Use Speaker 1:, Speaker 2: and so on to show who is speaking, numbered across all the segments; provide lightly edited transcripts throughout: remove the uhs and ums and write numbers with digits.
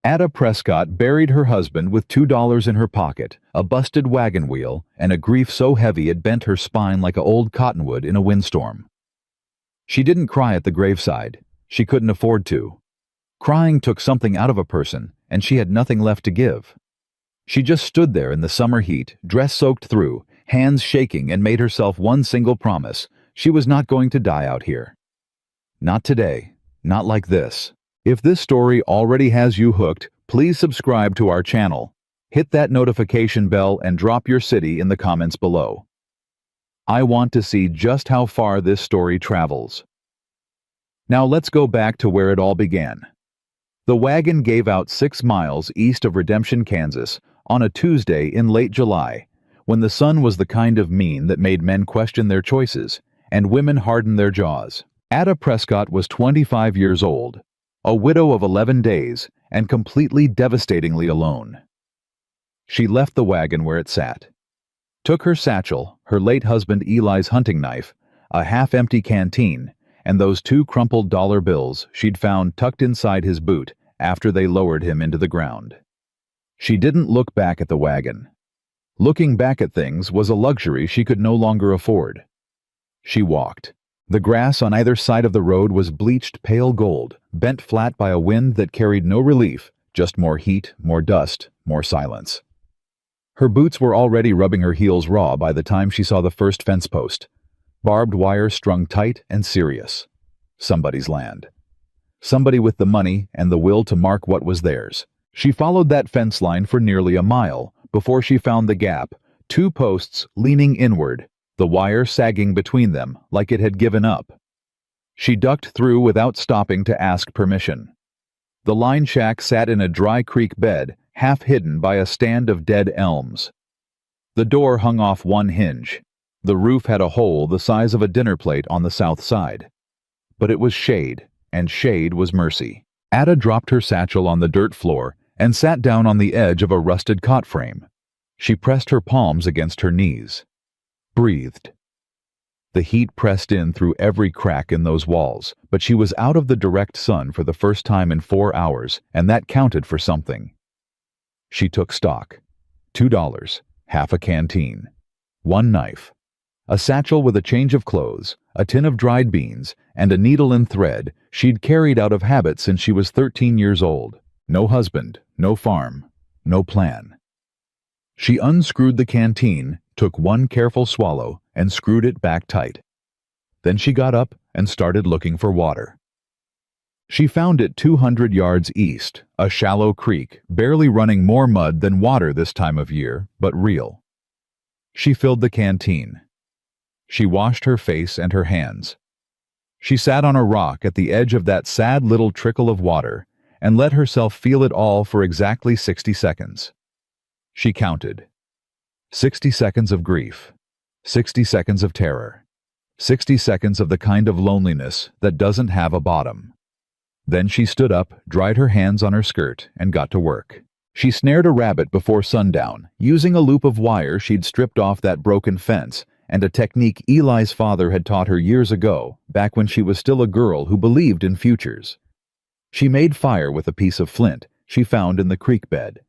Speaker 1: Ada Prescott buried her husband with $2 in her pocket, a busted wagon wheel, and a grief so heavy it bent her spine like a old cottonwood in a windstorm. She didn't cry at the graveside. She couldn't afford to. Crying took something out of a person, and she had nothing left to give. She just stood there in the summer heat, dress soaked through, hands shaking, and made herself one single promise: she was not going to die out here. Not today. Not like this. If this story already has you hooked, please subscribe to our channel. Hit that notification bell and drop your city in the comments below. I want to see just how far this story travels. Now let's go back to where it all began. The wagon gave out 6 miles east of Redemption, Kansas, on a Tuesday in late July, when the sun was the kind of mean that made men question their choices, and women harden their jaws. Ada Prescott was 25 years old, a widow of 11 days, and completely devastatingly alone. She left the wagon where it sat, took her satchel, her late husband Eli's hunting knife, a half-empty canteen, and those 2 crumpled dollar bills she'd found tucked inside his boot after they lowered him into the ground. She didn't look back at the wagon. Looking back at things was a luxury she could no longer afford. She walked. The grass on either side of the road was bleached pale gold, bent flat by a wind that carried no relief, just more heat, more dust, more silence. Her boots were already rubbing her heels raw by the time she saw the first fence post. Barbed wire strung tight and serious. Somebody's land. Somebody with the money and the will to mark what was theirs. She followed that fence line for nearly a mile before she found the gap, 2 posts leaning inward, the wire sagging between them like it had given up. She ducked through without stopping to ask permission. The line shack sat in a dry creek bed, half hidden by a stand of dead elms. The door hung off one hinge. The roof had a hole the size of a dinner plate on the south side. But it was shade, and shade was mercy. Ada dropped her satchel on the dirt floor and sat down on the edge of a rusted cot frame. She pressed her palms against her knees. Breathed. The heat pressed in through every crack in those walls, but she was out of the direct sun for the first time in 4 hours, and that counted for something. She took stock. $2, half a canteen, 1 knife, a satchel with a change of clothes, a tin of dried beans, and a needle and thread she'd carried out of habit since she was 13 years old. No husband, no farm, no plan. She unscrewed the canteen, took 1 careful swallow, and screwed it back tight. Then she got up and started looking for water. She found it 200 yards east, a shallow creek, barely running more mud than water this time of year, but real. She filled the canteen. She washed her face and her hands. She sat on a rock at the edge of that sad little trickle of water and let herself feel it all for exactly 60 seconds. She counted. 60 seconds of grief. 60 seconds of terror. 60 seconds of the kind of loneliness that doesn't have a bottom. Then she stood up, dried her hands on her skirt, and got to work. She snared a rabbit before sundown, using a loop of wire she'd stripped off that broken fence, and a technique Eli's father had taught her years ago, back when she was still a girl who believed in futures. She made fire with a piece of flint she found in the creek bed.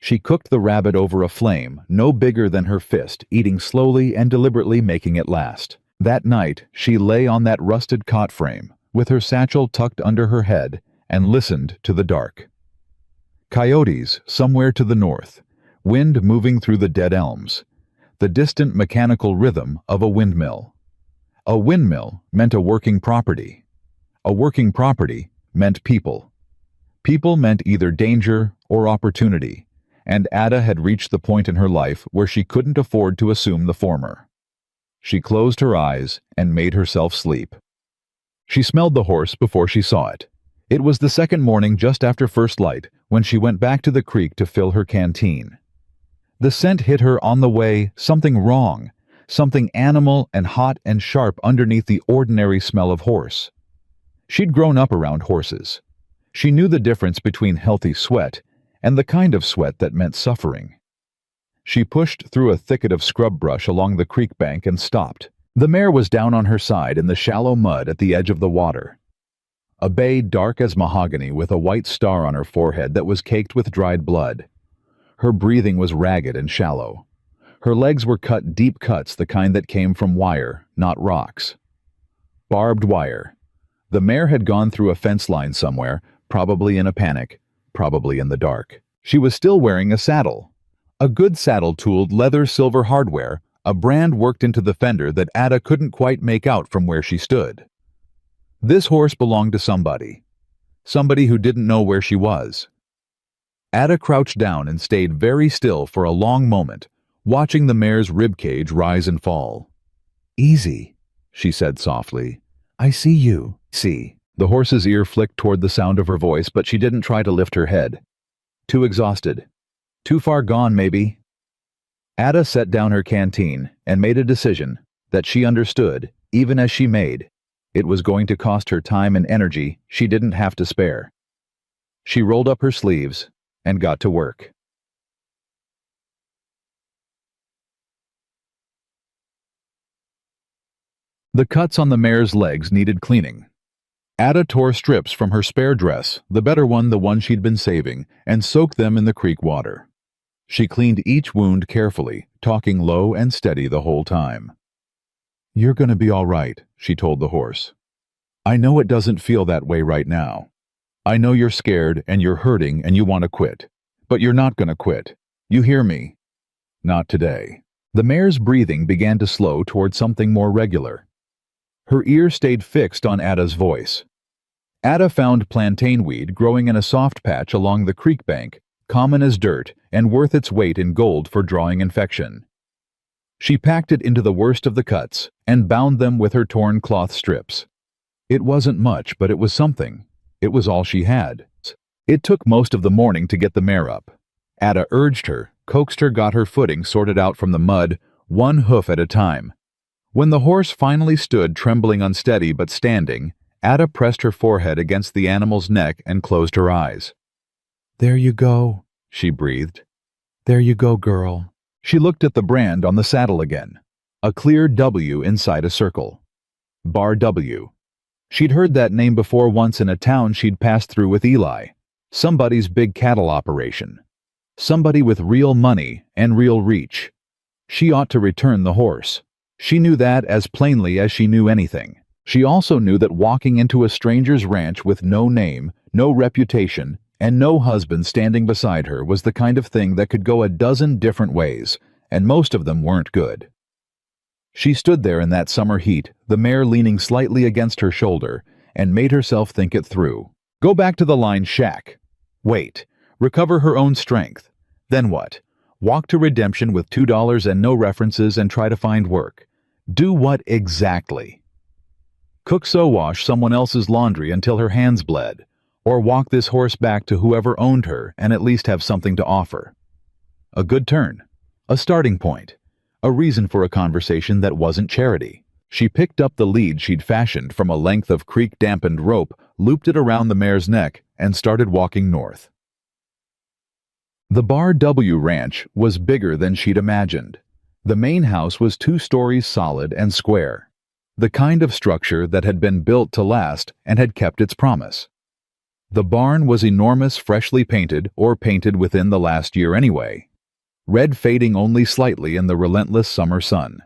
Speaker 1: She cooked the rabbit over a flame no bigger than her fist, eating slowly and deliberately, making it last. That night, she lay on that rusted cot frame, with her satchel tucked under her head, and listened to the dark. Coyotes somewhere to the north, wind moving through the dead elms, the distant mechanical rhythm of a windmill. A windmill meant a working property. A working property meant people. People meant either danger or opportunity, and Ada had reached the point in her life where she couldn't afford to assume the former. She closed her eyes and made herself sleep. She smelled the horse before she saw it. It was the second morning just after first light when she went back to the creek to fill her canteen. The scent hit her on the way, something wrong, something animal and hot and sharp underneath the ordinary smell of horse. She'd grown up around horses. She knew the difference between healthy sweat and the kind of sweat that meant suffering. She pushed through a thicket of scrub brush along the creek bank and stopped. The mare was down on her side in the shallow mud at the edge of the water. a bay dark as mahogany with a white star on her forehead that was caked with dried blood. Her breathing was ragged and shallow. Her legs were cut deep cuts, the kind that came from wire, not rocks. Barbed wire. The mare had gone through a fence line somewhere, probably in a panic, probably in the dark. She was still wearing a saddle. A good saddle-tooled leather silver hardware, a brand worked into the fender that Ada couldn't quite make out from where she stood. This horse belonged to somebody. Somebody who didn't know where she was. Ada crouched down and stayed very still for a long moment, watching the mare's ribcage rise and fall. "Easy," she said softly. "I see you." "See." The horse's ear flicked toward the sound of her voice, but she didn't try to lift her head. Too exhausted. Too far gone, maybe. Ada set down her canteen and made a decision that she understood, even as she made. It was going to cost her time and energy she didn't have to spare. She rolled up her sleeves and got to work. The cuts on the mare's legs needed cleaning. Ada tore strips from her spare dress, the better one, the one she'd been saving, and soaked them in the creek water. She cleaned each wound carefully, talking low and steady the whole time. "You're gonna be all right," she told the horse. "I know it doesn't feel that way right now. I know you're scared and you're hurting and you want to quit. But you're not gonna quit. You hear me? Not today." The mare's breathing began to slow toward something more regular. Her ear stayed fixed on Ada's voice. Ada found plantain weed growing in a soft patch along the creek bank, common as dirt and worth its weight in gold for drawing infection. She packed it into the worst of the cuts and bound them with her torn cloth strips. It wasn't much, but it was something. It was all she had. It took most of the morning to get the mare up. Ada urged her, coaxed her, got her footing sorted out from the mud, one hoof at a time. When the horse finally stood, trembling unsteady but standing, Ada pressed her forehead against the animal's neck and closed her eyes. "There you go," she breathed. "There you go, girl." She looked at the brand on the saddle again. A clear W inside a circle. Bar W. She'd heard that name before once in a town she'd passed through with Eli. Somebody's big cattle operation. Somebody with real money and real reach. She ought to return the horse. She knew that as plainly as she knew anything. She also knew that walking into a stranger's ranch with no name, no reputation, and no husband standing beside her was the kind of thing that could go a dozen different ways, and most of them weren't good. She stood there in that summer heat, the mare leaning slightly against her shoulder, and made herself think it through. Go back to the line shack. Wait. Recover her own strength. Then what? Walk to redemption with $2 and no references and try to find work. Do what exactly? Cook wash someone else's laundry until her hands bled, or walk this horse back to whoever owned her and at least have something to offer. A good turn. A starting point. A reason for a conversation that wasn't charity. She picked up the lead she'd fashioned from a length of creek-dampened rope, looped it around the mare's neck, and started walking north. The Bar W ranch was bigger than she'd imagined. The main house was 2 stories solid and square. The kind of structure that had been built to last and had kept its promise. The barn was enormous, freshly painted, or painted within the last year anyway. Red fading only slightly in the relentless summer sun.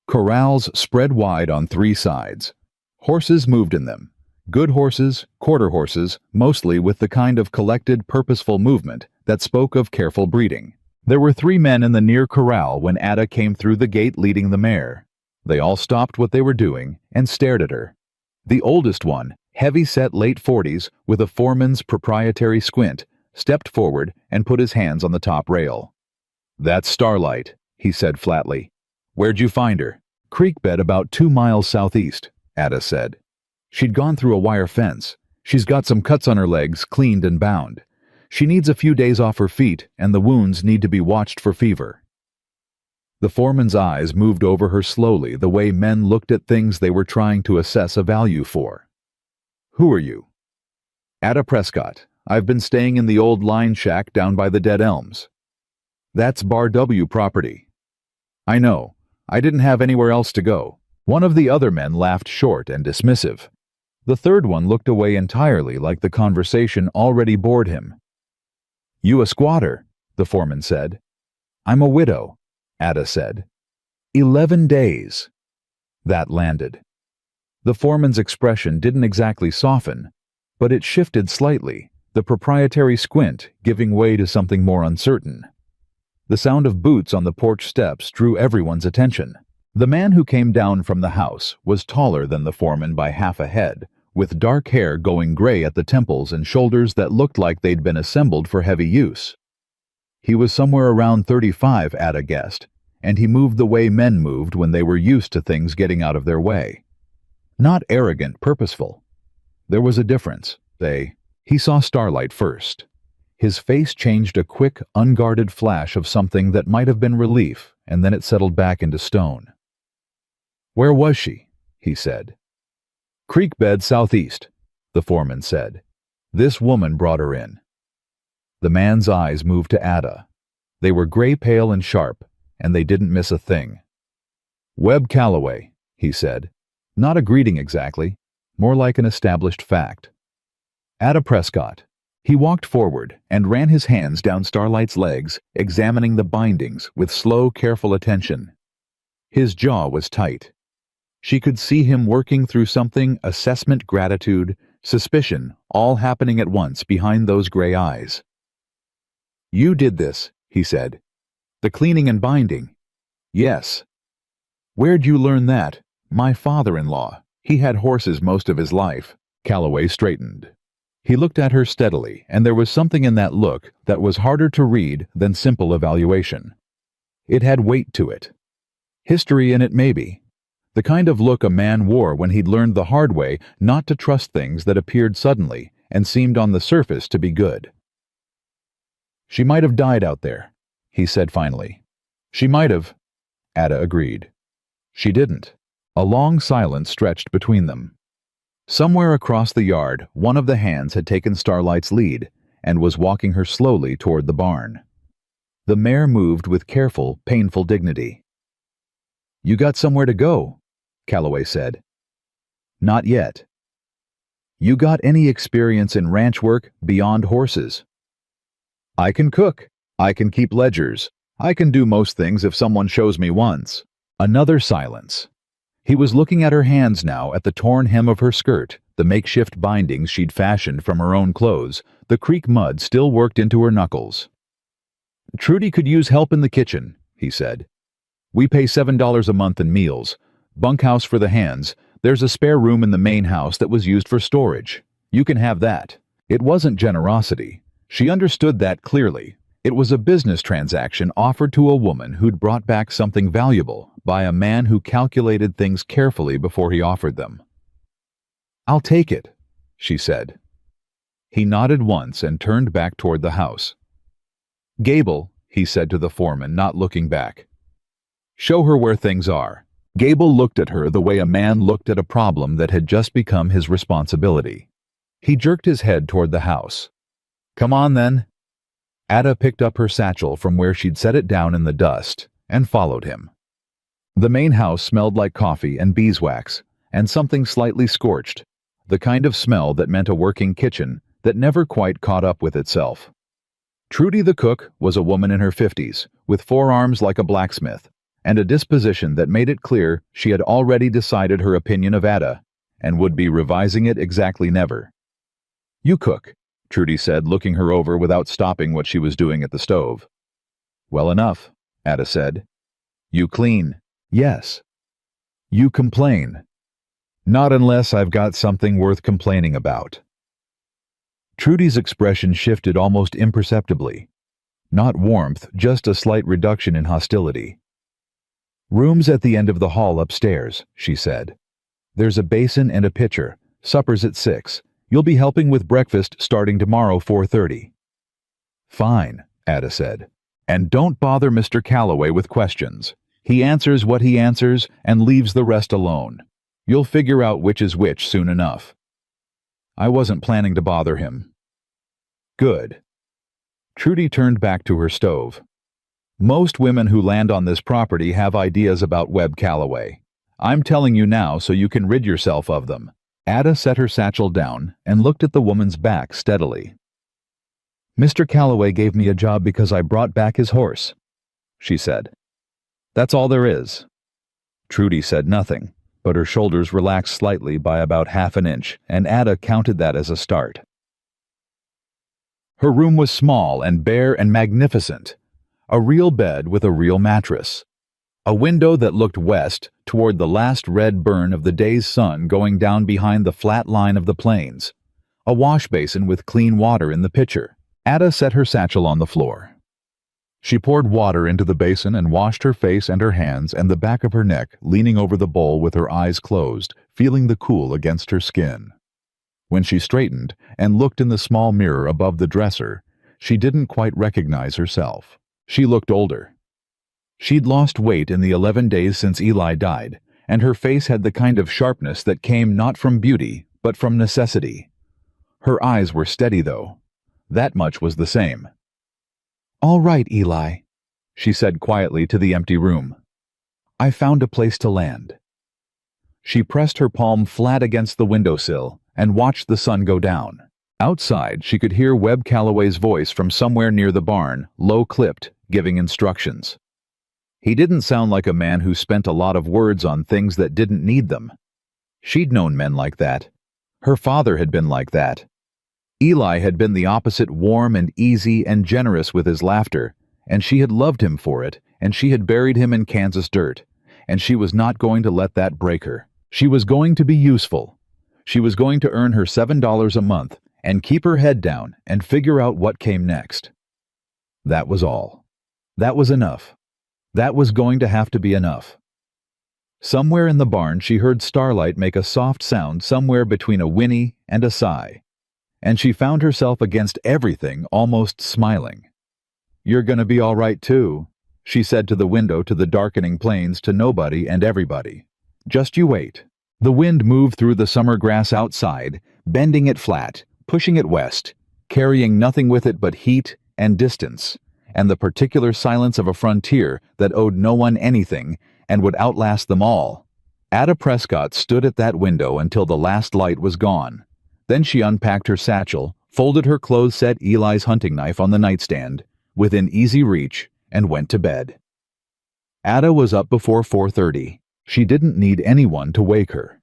Speaker 1: Corrals spread wide on 3 sides. Horses moved in them. Good horses, quarter horses, mostly with the kind of collected, purposeful movement that spoke of careful breeding. There were 3 men in the near corral when Ada came through the gate leading the mare. They all stopped what they were doing and stared at her. The oldest one, heavy-set late 40s with a foreman's proprietary squint, stepped forward and put his hands on the top rail. "That's Starlight," he said flatly. "Where'd you find her?" "Creek bed about 2 miles southeast," Ada said. "She'd gone through a wire fence. She's got some cuts on her legs, cleaned and bound. She needs a few days off her feet, and the wounds need to be watched for fever." The foreman's eyes moved over her slowly, the way men looked at things they were trying to assess a value for. "Who are you?" "Ada Prescott. I've been staying in the old line shack down by the dead elms." "That's Bar W property." "I know. I didn't have anywhere else to go." One of the other men laughed short and dismissive. The third one looked away entirely, like the conversation already bored him. "You a squatter?" the foreman said. "I'm a widow," Ada said. 11 days. That landed. The foreman's expression didn't exactly soften, but it shifted slightly, the proprietary squint giving way to something more uncertain. The sound of boots on the porch steps drew everyone's attention. The man who came down from the house was taller than the foreman by half a head, with dark hair going gray at the temples and shoulders that looked like they'd been assembled for heavy use. He was somewhere around 35, Ada guessed, and he moved the way men moved when they were used to things getting out of their way. Not arrogant, purposeful. There was a difference. He saw Starlight first. His face changed a quick, unguarded flash of something that might have been relief, and then it settled back into stone. "Where was she?" he said. "Creek bed southeast," the foreman said. "This woman brought her in." The man's eyes moved to Ada. They were gray-pale and sharp, and they didn't miss a thing. "Webb Calloway," he said. Not a greeting exactly, more like an established fact. Ada Prescott. He walked forward and ran his hands down Starlight's legs, examining the bindings with slow, careful attention. His jaw was tight. She could see him working through something, assessment, gratitude, suspicion, all happening at once behind those gray eyes. "You did this," he said. "The cleaning and binding." "Yes." "Where'd you learn that?" "My father-in-law. He had horses most of his life." Calloway straightened. He looked at her steadily, and there was something in that look that was harder to read than simple evaluation. It had weight to it. History in it, maybe. The kind of look a man wore when he'd learned the hard way not to trust things that appeared suddenly and seemed on the surface to be good. "She might have died out there," he said finally. "She might have," Ada agreed. "She didn't." A long silence stretched between them. Somewhere across the yard, one of the hands had taken Starlight's lead and was walking her slowly toward the barn. The mare moved with careful, painful dignity. "You got somewhere to go," Calloway said. "Not yet." "You got any experience in ranch work beyond horses?" "I can cook. I can keep ledgers. I can do most things if someone shows me once." Another silence. He was looking at her hands now, at the torn hem of her skirt, the makeshift bindings she'd fashioned from her own clothes, the creek mud still worked into her knuckles. "Trudy could use help in the kitchen," he said. "We pay $7 a month in meals. Bunkhouse for the hands. There's a spare room in the main house that was used for storage. You can have that." It wasn't generosity. She understood that clearly. It was a business transaction offered to a woman who'd brought back something valuable by a man who calculated things carefully before he offered them. "I'll take it," she said. He nodded once and turned back toward the house. "Gable," he said to the foreman, not looking back. "Show her where things are." Gable looked at her the way a man looked at a problem that had just become his responsibility. He jerked his head toward the house. "Come on, then." Ada picked up her satchel from where she'd set it down in the dust and followed him. The main house smelled like coffee and beeswax, and something slightly scorched, the kind of smell that meant a working kitchen that never quite caught up with itself. Trudy the cook was a woman in her 50s, with forearms like a blacksmith, and a disposition that made it clear she had already decided her opinion of Ada, and would be revising it exactly never. "You cook," Trudy said, looking her over without stopping what she was doing at the stove. "Well enough," Ada said. "You clean?" "Yes." "You complain?" "Not unless I've got something worth complaining about." Trudy's expression shifted almost imperceptibly. Not warmth, just a slight reduction in hostility. "Room's at the end of the hall upstairs," she said. "There's a basin and a pitcher. Supper's at 6. You'll be helping with breakfast starting tomorrow 4:30. "Fine," Ada said. "And don't bother Mr. Calloway with questions. He answers what he answers and leaves the rest alone. You'll figure out which is which soon enough." "I wasn't planning to bother him." "Good." Trudy turned back to her stove. "Most women who land on this property have ideas about Webb Calloway. I'm telling you now so you can rid yourself of them." Ada set her satchel down and looked at the woman's back steadily. "Mr. Calloway gave me a job because I brought back his horse," she said. "That's all there is." Trudy said nothing, but her shoulders relaxed slightly by about half an inch, and Ada counted that as a start. Her room was small and bare and magnificent. A real bed with a real mattress. A window that looked west toward the last red burn of the day's sun going down behind the flat line of the plains. A wash basin with clean water in the pitcher. Ada set her satchel on the floor. She poured water into the basin and washed her face and her hands and the back of her neck, leaning over the bowl with her eyes closed, feeling the cool against her skin. When she straightened and looked in the small mirror above the dresser, she didn't quite recognize herself. She looked older. She'd lost weight in the 11 days since Eli died, and her face had the kind of sharpness that came not from beauty, but from necessity. Her eyes were steady, though. That much was the same. "All right, Eli," she said quietly to the empty room. "I found a place to land." She pressed her palm flat against the windowsill and watched the sun go down. Outside, she could hear Webb Calloway's voice from somewhere near the barn, low-clipped, giving instructions. He didn't sound like a man who spent a lot of words on things that didn't need them. She'd known men like that. Her father had been like that. Eli had been the opposite, warm and easy and generous with his laughter, and she had loved him for it, and she had buried him in Kansas dirt, and she was not going to let that break her. She was going to be useful. She was going to earn her $7 a month and keep her head down and figure out what came next. That was all. That was enough. That was going to have to be enough. Somewhere in the barn she heard Starlight make a soft sound somewhere between a whinny and a sigh, and she found herself against everything almost smiling. "You're gonna be all right too," she said to the window, to the darkening plains, to nobody and everybody. "Just you wait." The wind moved through the summer grass outside, bending it flat, pushing it west, carrying nothing with it but heat and distance, and the particular silence of a frontier that owed no one anything and would outlast them all. Ada Prescott stood at that window until the last light was gone. Then she unpacked her satchel, folded her clothes, set Eli's hunting knife on the nightstand, within easy reach, and went to bed. Ada was up before 4:30. She didn't need anyone to wake her.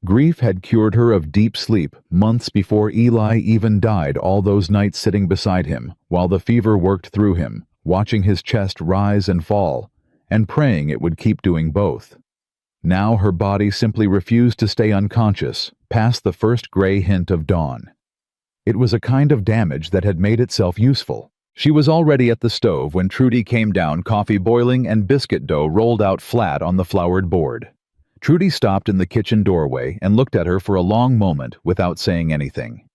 Speaker 1: Grief had cured her of deep sleep months before Eli even died, all those nights sitting beside him while the fever worked through him, watching his chest rise and fall, and praying it would keep doing both. Now her body simply refused to stay unconscious past the first gray hint of dawn. It was a kind of damage that had made itself useful. She was already at the stove when Trudy came down, coffee boiling and biscuit dough rolled out flat on the floured board. Trudy stopped in the kitchen doorway and looked at her for a long moment without saying anything.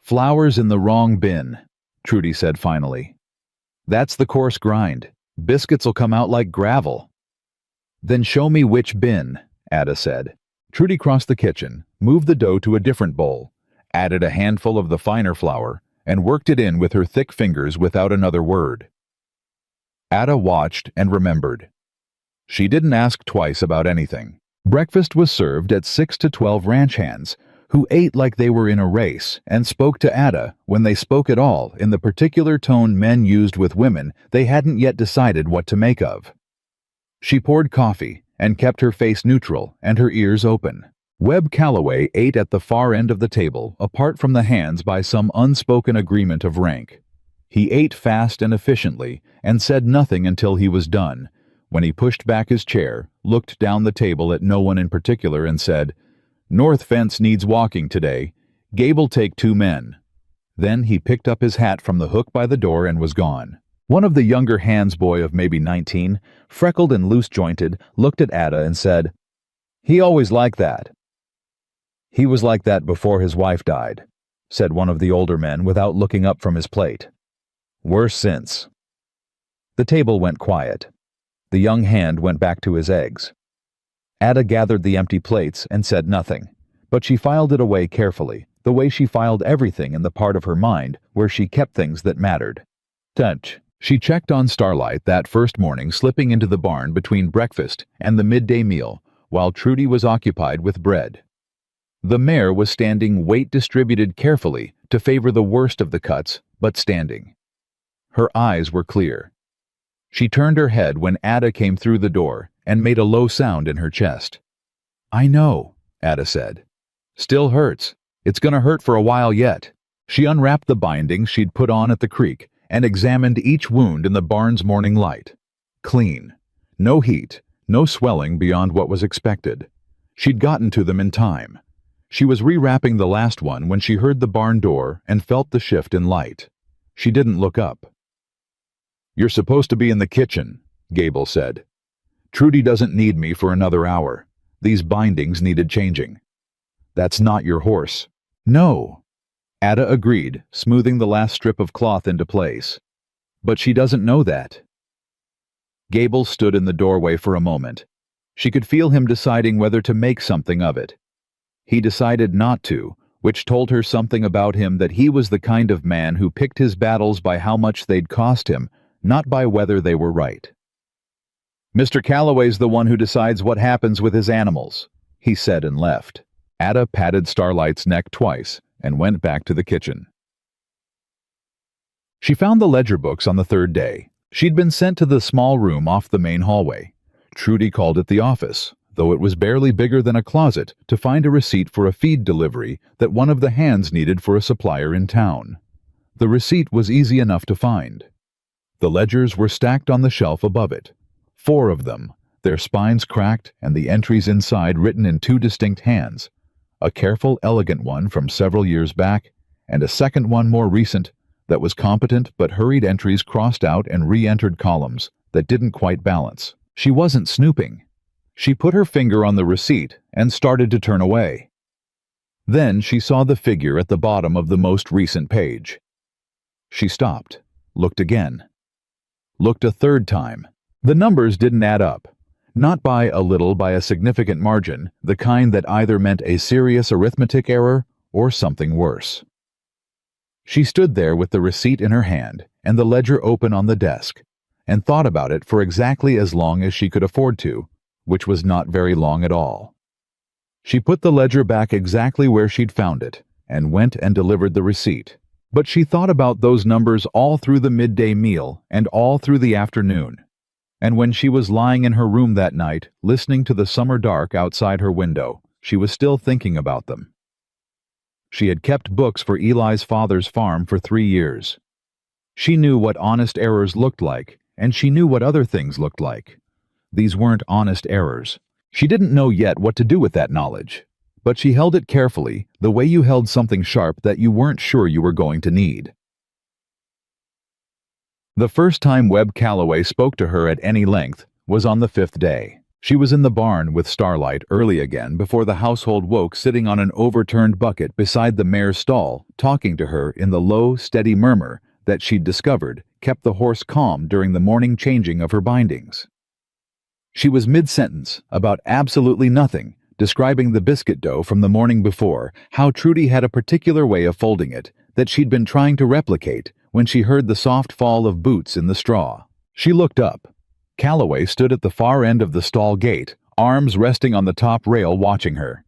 Speaker 1: "Flour's in the wrong bin," Trudy said finally. "That's the coarse grind. Biscuits'll come out like gravel." "Then show me which bin," Ada said. Trudy crossed the kitchen, moved the dough to a different bowl, added a handful of the finer flour, and worked it in with her thick fingers without another word. Ada watched and remembered. She didn't ask twice about anything. Breakfast was served at 6 to 12 ranch hands, who ate like they were in a race and spoke to Ada, when they spoke at all, in the particular tone men used with women they hadn't yet decided what to make of. She poured coffee and kept her face neutral and her ears open. Webb Calloway ate at the far end of the table, apart from the hands by some unspoken agreement of rank. He ate fast and efficiently and said nothing until he was done, when he pushed back his chair, looked down the table at no one in particular, and said, "North fence needs walking today. Gabe'll take 2 men. Then he picked up his hat from the hook by the door and was gone. One of the younger hands, boy of maybe 19, freckled and loose-jointed, looked at Ada and said, "He always liked that." "He was like that before his wife died," said one of the older men without looking up from his plate. "Worse since." The table went quiet. The young hand went back to his eggs. Ada gathered the empty plates and said nothing, but she filed it away carefully, the way she filed everything in the part of her mind where she kept things that mattered. Touch. She checked on Starlight that first morning, slipping into the barn between breakfast and the midday meal, while Trudy was occupied with bread. The mare was standing, weight distributed carefully to favor the worst of the cuts, but standing. Her eyes were clear. She turned her head when Ada came through the door and made a low sound in her chest. "I know," Ada said. "Still hurts. It's gonna hurt for a while yet." She unwrapped the bindings she'd put on at the creek and examined each wound in the barn's morning light. Clean. No heat, no swelling beyond what was expected. She'd gotten to them in time. She was rewrapping the last one when she heard the barn door and felt the shift in light. She didn't look up. "You're supposed to be in the kitchen," Gable said. "Trudy doesn't need me for another hour. These bindings needed changing." "That's not your horse." "No." Ada agreed, smoothing the last strip of cloth into place. "But she doesn't know that." Gable stood in the doorway for a moment. She could feel him deciding whether to make something of it. He decided not to, which told her something about him, that he was the kind of man who picked his battles by how much they'd cost him, not by whether they were right. "Mr. Calloway's the one who decides what happens with his animals," he said and left. Ada patted Starlight's neck twice and went back to the kitchen. She found the ledger books on the third day. She'd been sent to the small room off the main hallway. Trudy called it the office, though it was barely bigger than a closet, to find a receipt for a feed delivery that one of the hands needed for a supplier in town. The receipt was easy enough to find. The ledgers were stacked on the shelf above it. 4 of them, their spines cracked and the entries inside written in 2 distinct hands. A careful, elegant one from several years back, and a second one more recent that was competent but hurried entries crossed out and re-entered columns that didn't quite balance. She wasn't snooping. She put her finger on the receipt and started to turn away. Then she saw the figure at the bottom of the most recent page. She stopped, looked again. Looked a third time. The numbers didn't add up. Not by a little, by a significant margin, the kind that either meant a serious arithmetic error or something worse. She stood there with the receipt in her hand and the ledger open on the desk, and thought about it for exactly as long as she could afford to, which was not very long at all. She put the ledger back exactly where she'd found it, and went and delivered the receipt. But she thought about those numbers all through the midday meal and all through the afternoon. And when she was lying in her room that night, listening to the summer dark outside her window, she was still thinking about them. She had kept books for Eli's father's farm for 3 years. She knew what honest errors looked like, and she knew what other things looked like. These weren't honest errors. She didn't know yet what to do with that knowledge, but she held it carefully, the way you held something sharp that you weren't sure you were going to need. The first time Webb Calloway spoke to her at any length was on the 5th day. She was in the barn with Starlight early again before the household woke, sitting on an overturned bucket beside the mare's stall, talking to her in the low, steady murmur that she'd discovered kept the horse calm during the morning changing of her bindings. She was mid-sentence about absolutely nothing, describing the biscuit dough from the morning before, how Trudy had a particular way of folding it that she'd been trying to replicate, when she heard the soft fall of boots in the straw. She looked up. Calloway stood at the far end of the stall gate, arms resting on the top rail, watching her.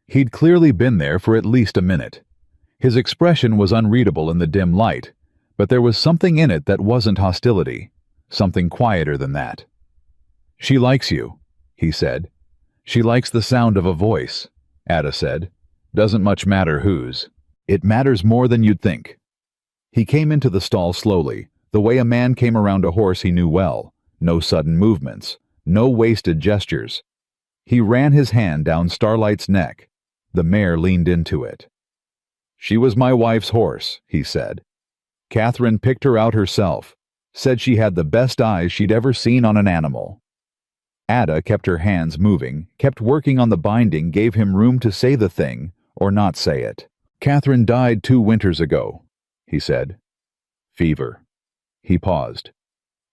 Speaker 1: He'd clearly been there for at least a minute. His expression was unreadable in the dim light, but there was something in it that wasn't hostility, something quieter than that. "She likes you," he said. "She likes the sound of a voice," Ada said. "Doesn't much matter whose. It matters more than you'd think." He came into the stall slowly, the way a man came around a horse he knew well. No sudden movements, no wasted gestures. He ran his hand down Starlight's neck. The mare leaned into it. "She was my wife's horse," he said. "Catherine picked her out herself, said she had the best eyes she'd ever seen on an animal." Ada kept her hands moving, kept working on the binding, gave him room to say the thing or not say it. "Catherine died 2 winters ago," he said. "Fever." He paused.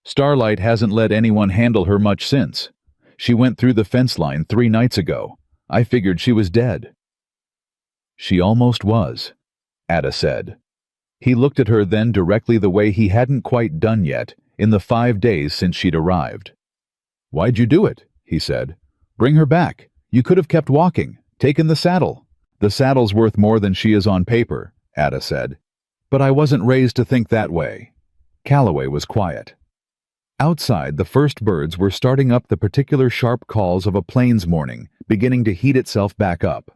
Speaker 1: "Starlight hasn't let anyone handle her much since. She went through the fence line 3 nights ago. I figured she was dead." "She almost was," Ada said. He looked at her then directly, the way he hadn't quite done yet in the 5 days since she'd arrived. "Why'd you do it?" he said. "Bring her back. You could have kept walking, taken the saddle. The saddle's worth more than she is on paper, Ada said. But I wasn't raised to think that way. Calloway was quiet. Outside, the first birds were starting up the particular sharp calls of a plains morning, beginning to heat itself back up.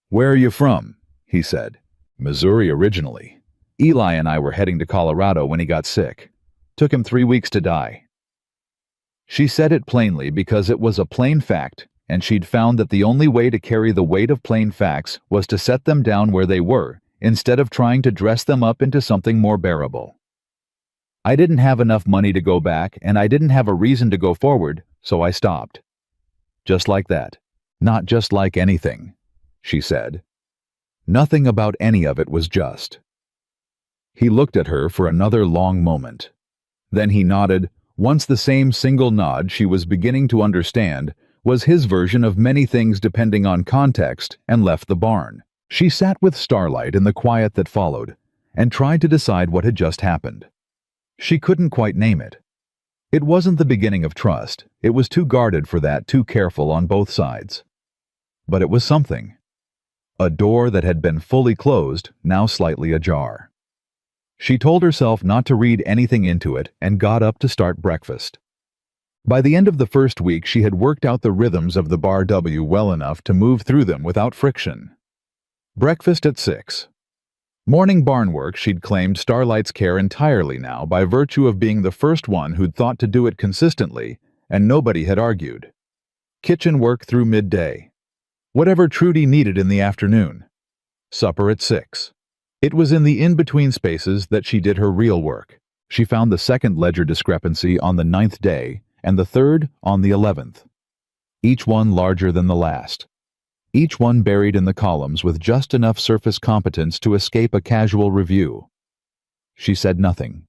Speaker 1: "Where are you from?" he said. "Missouri originally. Eli and I were heading to Colorado when he got sick. Took him 3 weeks to die." She said it plainly because it was a plain fact, and she'd found that the only way to carry the weight of plain facts was to set them down where they were, instead of trying to dress them up into something more bearable. "I didn't have enough money to go back, and I didn't have a reason to go forward, so I stopped." Just like that. Not just like anything, she said. Nothing about any of it was just. He looked at her for another long moment. Then he nodded. Once the same single nod she was beginning to understand was his version of many things depending on context, and left the barn. She sat with Starlight in the quiet that followed, and tried to decide what had just happened. She couldn't quite name it. It wasn't the beginning of trust. It was too guarded for that, too careful on both sides. But it was something. A door that had been fully closed, now slightly ajar. She told herself not to read anything into it and got up to start breakfast. By the end of the first week, she had worked out the rhythms of the Bar W well enough to move through them without friction. Breakfast at 6. Morning barn work she'd claimed Starlight's care entirely now by virtue of being the first one who'd thought to do it consistently, and nobody had argued. Kitchen work through midday. Whatever Trudy needed in the afternoon. Supper at 6. It was in the in-between spaces that she did her real work. She found the second ledger discrepancy on the 9th day, and the third on the 11th. Each one larger than the last. Each one buried in the columns with just enough surface competence to escape a casual review. She said nothing.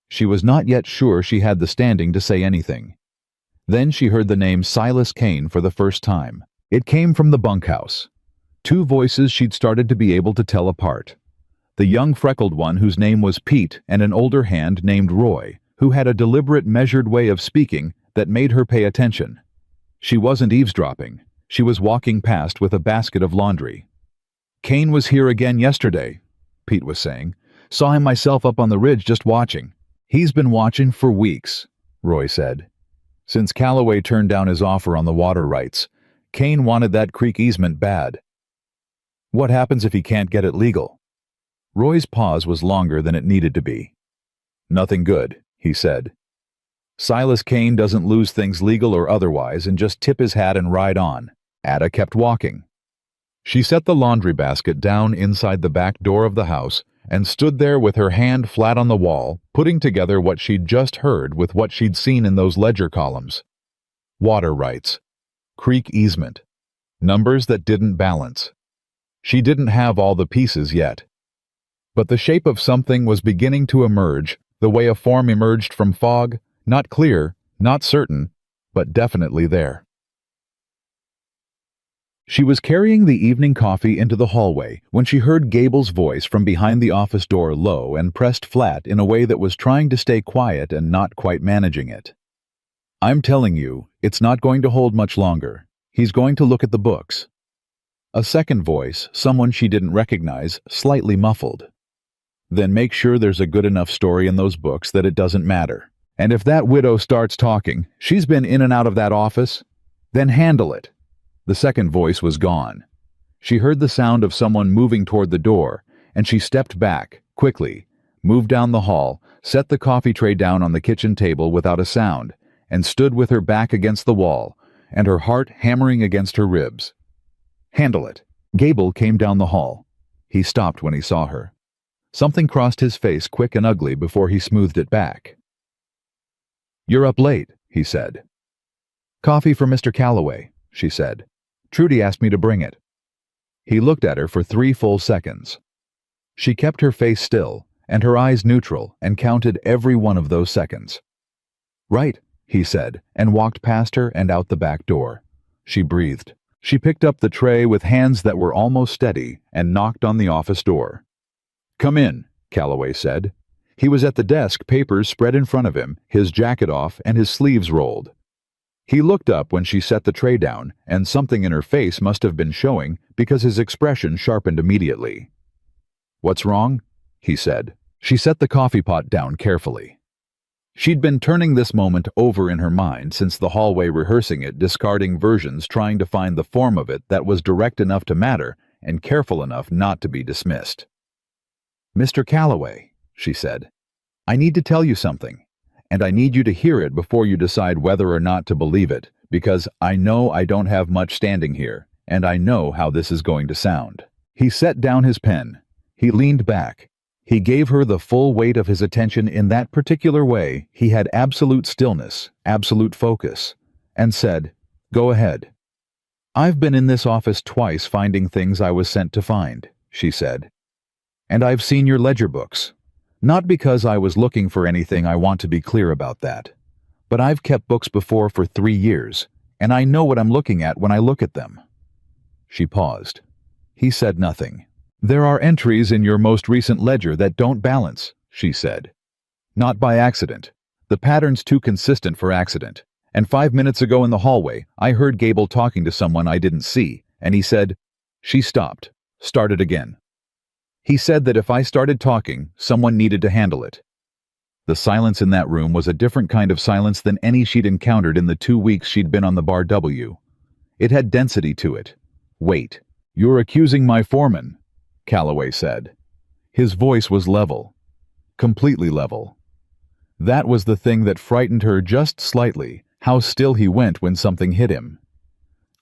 Speaker 1: She was not yet sure she had the standing to say anything. Then she heard the name Silas Kane for the first time. It came from the bunkhouse. Two voices she'd started to be able to tell apart. The young freckled one whose name was Pete, and an older hand named Roy, who had a deliberate, measured way of speaking that made her pay attention. She wasn't eavesdropping. She was walking past with a basket of laundry. "Kane was here again yesterday," Pete was saying. "Saw him myself up on the ridge just watching." "He's been watching for weeks," Roy said. "Since Calloway turned down his offer on the water rights. Kane wanted that creek easement bad." "What happens if he can't get it legal?" Roy's pause was longer than it needed to be. "Nothing good," he said. "Silas Kane doesn't lose things legal or otherwise and just tip his hat and ride on." Ada kept walking. She set the laundry basket down inside the back door of the house and stood there with her hand flat on the wall, putting together what she'd just heard with what she'd seen in those ledger columns. Water rights. Creek easement. Numbers that didn't balance. She didn't have all the pieces yet. But the shape of something was beginning to emerge, the way a form emerged from fog, not clear, not certain, but definitely there. She was carrying the evening coffee into the hallway when she heard Gable's voice from behind the office door, low and pressed flat in a way that was trying to stay quiet and not quite managing it. "I'm telling you, it's not going to hold much longer. He's going to look at the books." A second voice, someone she didn't recognize, slightly muffled. "Then make sure there's a good enough story in those books that it doesn't matter. And if that widow starts talking, she's been in and out of that office, then handle it." The second voice was gone. She heard the sound of someone moving toward the door, and she stepped back, quickly, moved down the hall, set the coffee tray down on the kitchen table without a sound, and stood with her back against the wall, and her heart hammering against her ribs. "Handle it." Gable came down the hall. He stopped when he saw her. Something crossed his face quick and ugly before he smoothed it back. "You're up late," he said. "Coffee for Mr. Calloway," she said. "Trudy asked me to bring it." He looked at her for 3 full seconds. She kept her face still, and her eyes neutral, and counted every one of those seconds. "Right," he said, and walked past her and out the back door. She breathed. She picked up the tray with hands that were almost steady and knocked on the office door. "Come in," Calloway said. He was at the desk, papers spread in front of him, his jacket off and his sleeves rolled. He looked up when she set the tray down, and something in her face must have been showing because his expression sharpened immediately. "What's wrong?" he said. She set the coffee pot down carefully. She'd been turning this moment over in her mind since the hallway, rehearsing it, discarding versions, trying to find the form of it that was direct enough to matter and careful enough not to be dismissed. "Mr. Calloway," she said, "I need to tell you something, and I need you to hear it before you decide whether or not to believe it, because I know I don't have much standing here, and I know how this is going to sound." He set down his pen. He leaned back. He gave her the full weight of his attention in that particular way. He had absolute stillness, absolute focus, and said, "Go ahead." "I've been in this office twice finding things I was sent to find," she said. "And I've seen your ledger books. Not because I was looking for anything, I want to be clear about that. But I've kept books before for 3 years, and I know what I'm looking at when I look at them." She paused. He said nothing. "There are entries in your most recent ledger that don't balance," she said. "Not by accident. The pattern's too consistent for accident. And 5 minutes ago in the hallway, I heard Gable talking to someone I didn't see, and he said—" She stopped, started again. "He said that if I started talking, someone needed to handle it." The silence in that room was a different kind of silence than any she'd encountered in the 2 weeks she'd been on the Bar W. It had density to it. Weight. "You're accusing my foreman," Calloway said. His voice was level. Completely level. That was the thing that frightened her just slightly, how still he went when something hit him.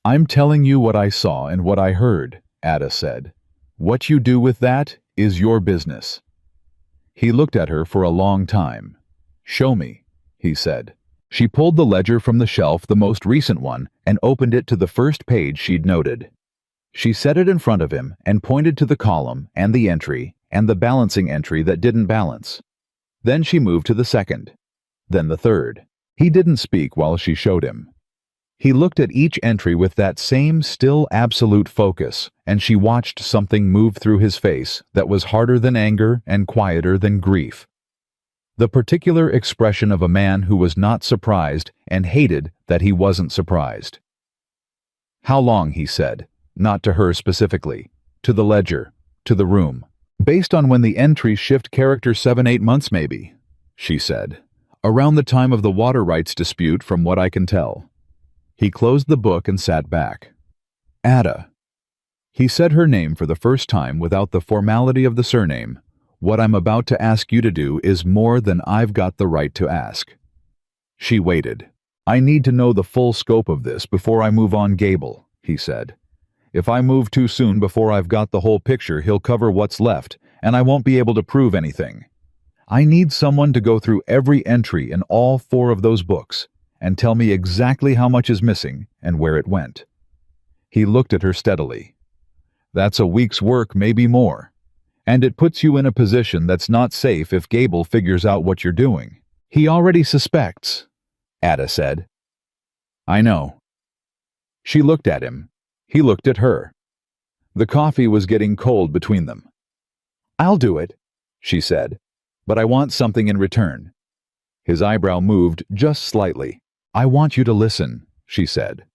Speaker 1: "I'm telling you what I saw and what I heard," Ada said. "What you do with that is your business." He looked at her for a long time. "Show me," he said. She pulled the ledger from the shelf, the most recent one, and opened it to the first page she'd noted. She set it in front of him and pointed to the column and the entry and the balancing entry that didn't balance. Then she moved to the second, then the third. He didn't speak while she showed him. He looked at each entry with that same still absolute focus, and she watched something move through his face that was harder than anger and quieter than grief. The particular expression of a man who was not surprised and hated that he wasn't surprised. "How long?" he said. Not to her specifically, to the ledger, to the room. "Based on when the entries shift character 7-8 months maybe," she said. "Around the time of the water rights dispute from what I can tell." He closed the book and sat back. "Ada." He said her name for the first time without the formality of the surname. "What I'm about to ask you to do is more than I've got the right to ask." She waited. "I need to know the full scope of this before I move on Gable," he said. "If I move too soon before I've got the whole picture, he'll cover what's left, and I won't be able to prove anything. I need someone to go through every entry in all 4 of those books and tell me exactly how much is missing and where it went." He looked at her steadily. "That's a week's work, maybe more. And it puts you in a position that's not safe if Gable figures out what you're doing." "He already suspects," Ada said. "I know." She looked at him. He looked at her. The coffee was getting cold between them. "I'll do it," she said, "but I want something in return." His eyebrow moved just slightly. "I want you to listen," she said.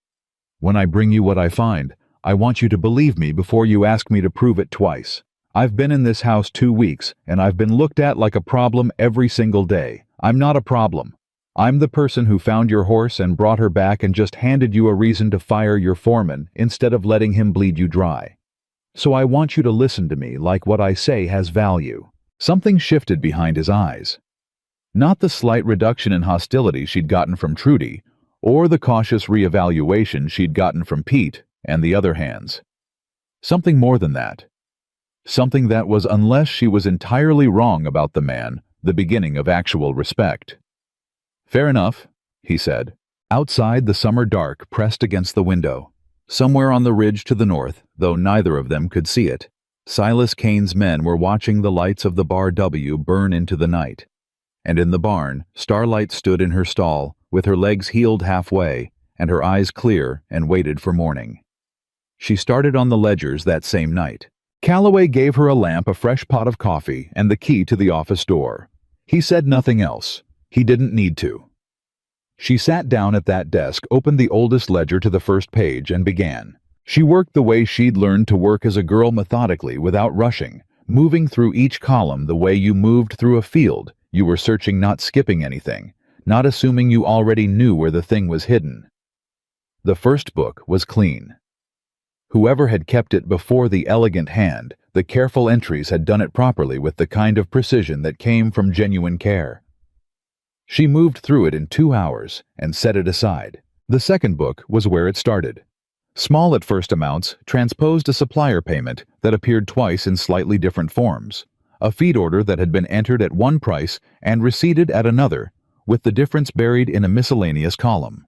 Speaker 1: "When I bring you what I find, I want you to believe me before you ask me to prove it twice. I've been in this house 2 weeks, and I've been looked at like a problem every single day. I'm not a problem. I'm the person who found your horse and brought her back and just handed you a reason to fire your foreman instead of letting him bleed you dry. So I want you to listen to me like what I say has value." Something shifted behind his eyes. Not the slight reduction in hostility she'd gotten from Trudy, or the cautious reevaluation she'd gotten from Pete and the other hands. Something more than that. Something that was, unless she was entirely wrong about the man, the beginning of actual respect. "Fair enough," he said. Outside, the summer dark pressed against the window. Somewhere on the ridge to the north, though neither of them could see it, Silas Kane's men were watching the lights of the Bar W burn into the night. And in the barn, Starlight stood in her stall, with her legs heeled halfway, and her eyes clear, and waited for morning. She started on the ledgers that same night. Calloway gave her a lamp, a fresh pot of coffee, and the key to the office door. He said nothing else. He didn't need to. She sat down at that desk, opened the oldest ledger to the first page, and began. She worked the way she'd learned to work as a girl, methodically, without rushing, moving through each column the way you moved through a field. You were searching, not skipping anything, not assuming you already knew where the thing was hidden. The first book was clean. Whoever had kept it before, the elegant hand, the careful entries, had done it properly with the kind of precision that came from genuine care. She moved through it in 2 hours and set it aside. The second book was where it started. Small at first amounts transposed a supplier payment that appeared twice in slightly different forms, a feed order that had been entered at one price and receipted at another, with the difference buried in a miscellaneous column.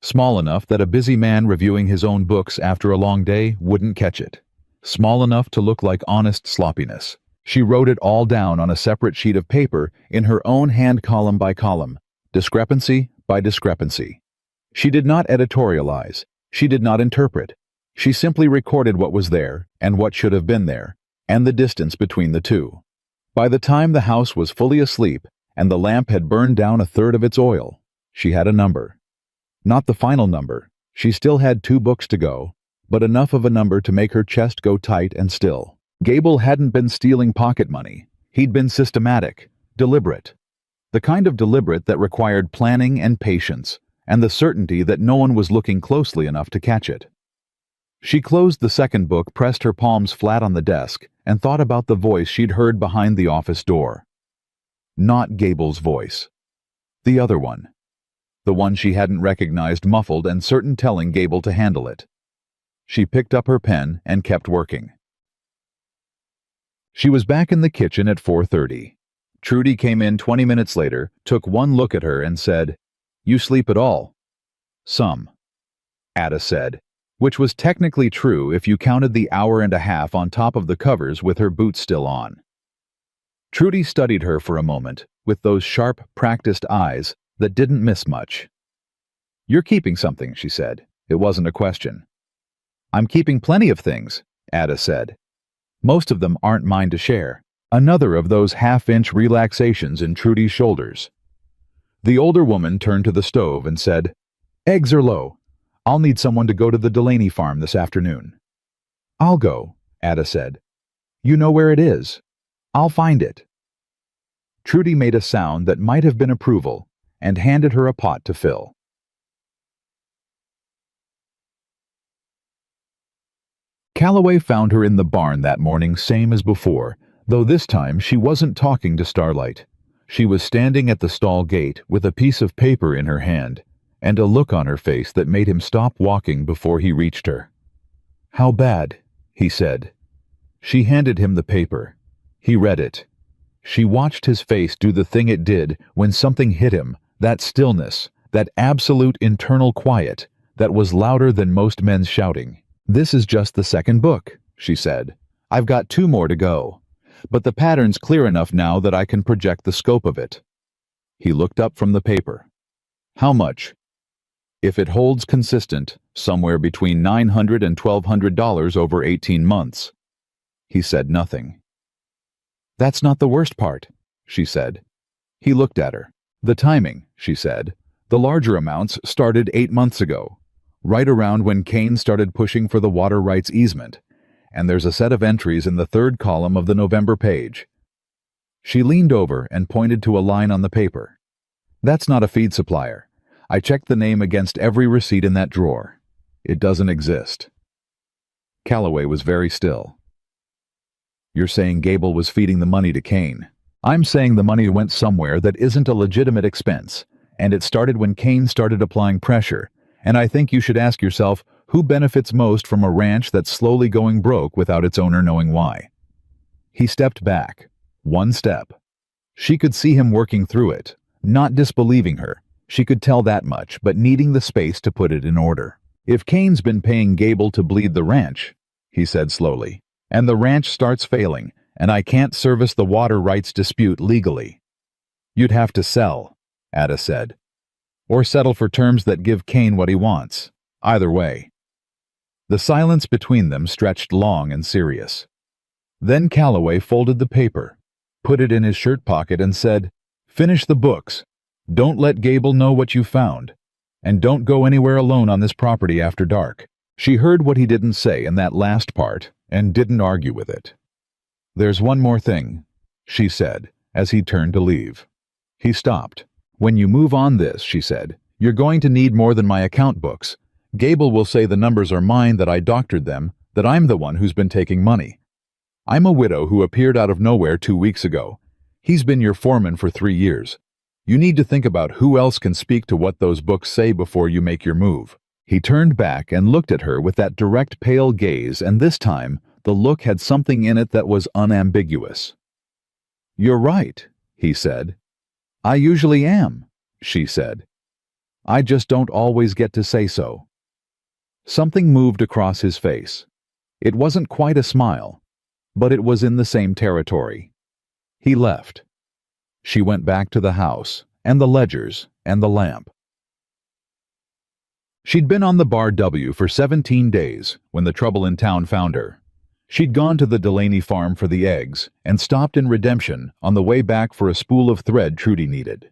Speaker 1: Small enough that a busy man reviewing his own books after a long day wouldn't catch it. Small enough to look like honest sloppiness. She wrote it all down on a separate sheet of paper in her own hand, column by column, discrepancy by discrepancy. She did not editorialize. She did not interpret. She simply recorded what was there and what should have been there, and the distance between the two. By the time the house was fully asleep and the lamp had burned down a third of its oil, she had a number. Not the final number. She still had 2 books to go, but enough of a number to make her chest go tight and still. Gable hadn't been stealing pocket money. He'd been systematic, deliberate. The kind of deliberate that required planning and patience, and the certainty that no one was looking closely enough to catch it. She closed the second book, pressed her palms flat on the desk, and thought about the voice she'd heard behind the office door. Not Gable's voice. The other one. The one she hadn't recognized, muffled and certain, telling Gable to handle it. She picked up her pen and kept working. She was back in the kitchen at 4:30. Trudy came in 20 minutes later, took one look at her and said, "You sleep at all?" "Some," Ada said, which was technically true if you counted the hour and a half on top of the covers with her boots still on. Trudy studied her for a moment, with those sharp, practiced eyes that didn't miss much. "You're keeping something," she said. It wasn't a question. "I'm keeping plenty of things," Ada said. "Most of them aren't mine to share." Another of those half-inch relaxations in Trudy's shoulders. The older woman turned to the stove and said, "Eggs are low. I'll need someone to go to the Delaney farm this afternoon." "I'll go," Ada said. "You know where it is. I'll find it." Trudy made a sound that might have been approval and handed her a pot to fill. Calloway found her in the barn that morning, same as before, though this time she wasn't talking to Starlight. She was standing at the stall gate with a piece of paper in her hand and a look on her face that made him stop walking before he reached her. "How bad?" he said. She handed him the paper. He read it. She watched his face do the thing it did when something hit him, that stillness, that absolute internal quiet that was louder than most men's shouting. "This is just the second book," she said. "I've got 2 more to go. But the pattern's clear enough now that I can project the scope of it." He looked up from the paper. "How much?" "If it holds consistent, somewhere between $900 and $1,200 over 18 months. He said nothing. "That's not the worst part," she said. He looked at her. "The timing," she said. "The larger amounts started 8 months ago, right around when Kane started pushing for the water rights easement. And there's a set of entries in the 3rd column of the November page." She leaned over and pointed to a line on the paper. "That's not a feed supplier. I checked the name against every receipt in that drawer. It doesn't exist." Calloway was very still. "You're saying Gable was feeding the money to Kane?" "I'm saying the money went somewhere that isn't a legitimate expense, and it started when Kane started applying pressure, and I think you should ask yourself, who benefits most from a ranch that's slowly going broke without its owner knowing why?" He stepped back. 1 step. She could see him working through it, not disbelieving her. She could tell that much, but needing the space to put it in order. "If Kane's been paying Gable to bleed the ranch," he said slowly, "and the ranch starts failing, and I can't service the water rights dispute legally." "You'd have to sell," Ada said. "Or settle for terms that give Kane what he wants. Either way." The silence between them stretched long and serious. Then Calloway folded the paper, put it in his shirt pocket and said, "Finish the books. Don't let Gable know what you found. And don't go anywhere alone on this property after dark." She heard what he didn't say in that last part and didn't argue with it. "There's one more thing," she said, as he turned to leave. He stopped. "When you move on this," she said, "you're going to need more than my account books. Gable will say the numbers are mine, that I doctored them, that I'm the one who's been taking money. I'm a widow who appeared out of nowhere 2 weeks ago. He's been your foreman for 3 years. You need to think about who else can speak to what those books say before you make your move." He turned back and looked at her with that direct, pale gaze, and this time the look had something in it that was unambiguous. "You're right," he said. "I usually am," she said. "I just don't always get to say so." Something moved across his face. It wasn't quite a smile, but it was in the same territory. He left. She went back to the house, and the ledgers, and the lamp. She'd been on the Bar W for 17 days when the trouble in town found her. She'd gone to the Delaney farm for the eggs and stopped in Redemption on the way back for a spool of thread Trudy needed.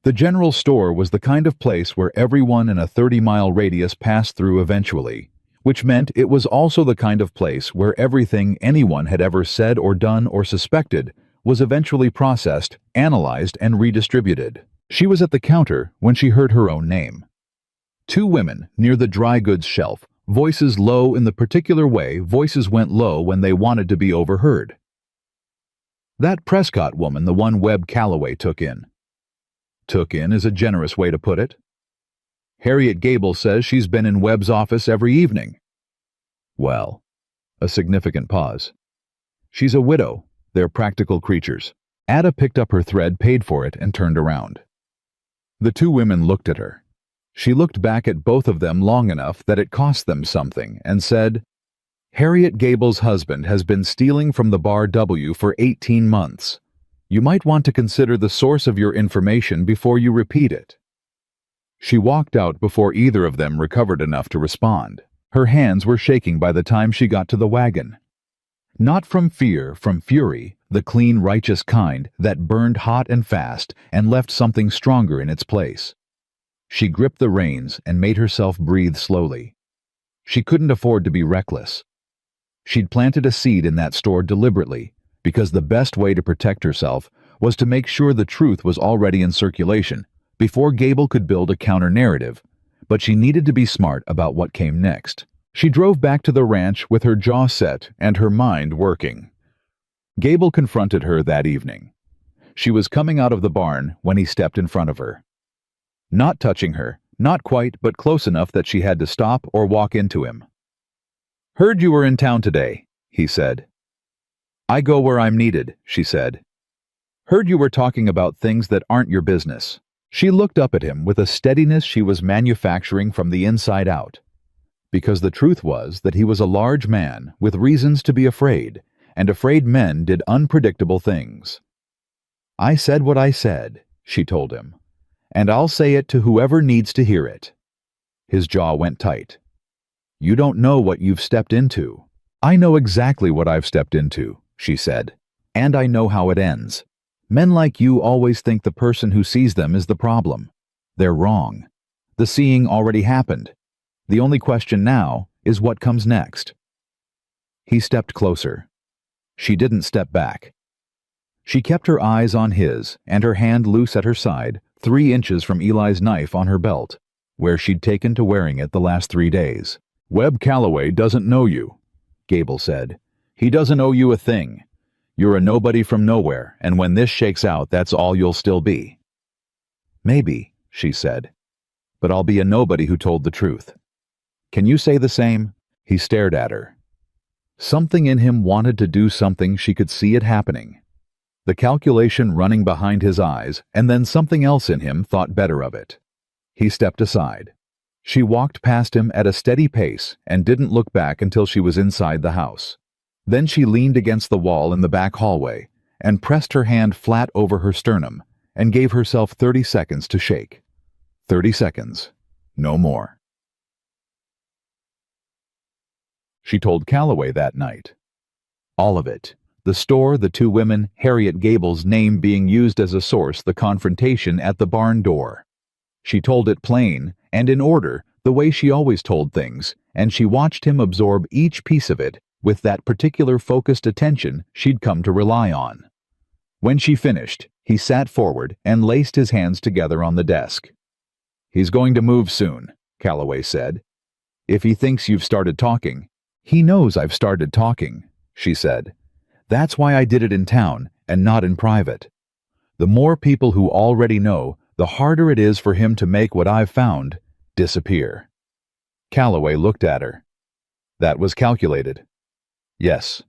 Speaker 1: The general store was the kind of place where everyone in a 30-mile radius passed through eventually, which meant it was also the kind of place where everything anyone had ever said or done or suspected was eventually processed, analyzed, and redistributed. She was at the counter when she heard her own name. 2 women near the dry goods shelf, voices low in the particular way voices went low when they wanted to be overheard. That Prescott woman, the one Webb Calloway took in. Took in is a generous way to put it. Harriet Gable says she's been in Webb's office every evening. Well, a significant pause. She's a widow. They're practical creatures. Ada picked up her thread, paid for it, and turned around. The 2 women looked at her. She looked back at both of them long enough that it cost them something and said, "Harriet Gable's husband has been stealing from the Bar W for 18 months. You might want to consider the source of your information before you repeat it." She walked out before either of them recovered enough to respond. Her hands were shaking by the time she got to the wagon. Not from fear, from fury, the clean, righteous kind that burned hot and fast and left something stronger in its place. She gripped the reins and made herself breathe slowly. She couldn't afford to be reckless. She'd planted a seed in that store deliberately, because the best way to protect herself was to make sure the truth was already in circulation before Gable could build a counter-narrative, but she needed to be smart about what came next. She drove back to the ranch with her jaw set and her mind working. Gable confronted her that evening. She was coming out of the barn when he stepped in front of her. Not touching her, not quite, but close enough that she had to stop or walk into him. "Heard you were in town today," he said. "I go where I'm needed," she said. "Heard you were talking about things that aren't your business." She looked up at him with a steadiness she was manufacturing from the inside out. Because the truth was that he was a large man with reasons to be afraid, and afraid men did unpredictable things. "I said what I said," she told him, "and I'll say it to whoever needs to hear it." His jaw went tight. "You don't know what you've stepped into." "I know exactly what I've stepped into," she said, "and I know how it ends. Men like you always think the person who sees them is the problem. They're wrong. The seeing already happened. The only question now is what comes next." He stepped closer. She didn't step back. She kept her eyes on his and her hand loose at her side, 3 inches from Eli's knife on her belt, where she'd taken to wearing it the last 3 days. "Webb Calloway doesn't know you," Gable said. "He doesn't owe you a thing. You're a nobody from nowhere, and when this shakes out, that's all you'll still be." "Maybe," she said, "but I'll be a nobody who told the truth. Can you say the same?" He stared at her. Something in him wanted to do something she could see it happening. The calculation running behind his eyes, and then something else in him thought better of it. He stepped aside. She walked past him at a steady pace and didn't look back until she was inside the house. Then she leaned against the wall in the back hallway and pressed her hand flat over her sternum and gave herself 30 seconds to shake. 30 seconds. No more. She told Calloway that night. All of it. The store, the two women, Harriet Gable's name being used as a source, the confrontation at the barn door. She told it plain and in order, the way she always told things, and she watched him absorb each piece of it with that particular focused attention she'd come to rely on. When she finished, he sat forward and laced his hands together on the desk. "He's going to move soon," Calloway said. "If he thinks you've started talking." "He knows I've started talking," she said. "That's why I did it in town and not in private. The more people who already know, the harder it is for him to make what I've found disappear." Calloway looked at her. "That was calculated." "Yes."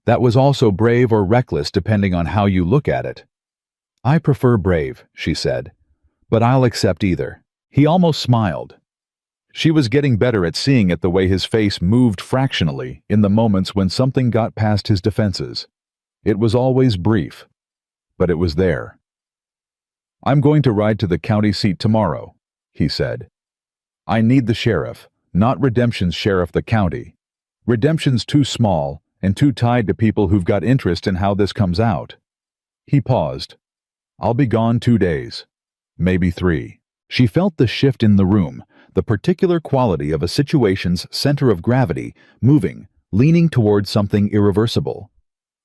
Speaker 1: "That was also brave or reckless depending on how you look at it." "I prefer brave," she said. "But I'll accept either." He almost smiled. She was getting better at seeing it the way his face moved fractionally in the moments when something got past his defenses. It was always brief, but it was there. "I'm going to ride to the county seat tomorrow," he said. "I need the sheriff, not Redemption's sheriff, the county. Redemption's too small and too tied to people who've got interest in how this comes out." He paused. "I'll be gone 2 days, maybe 3. She felt the shift in the room, the particular quality of a situation's center of gravity moving, leaning towards something irreversible.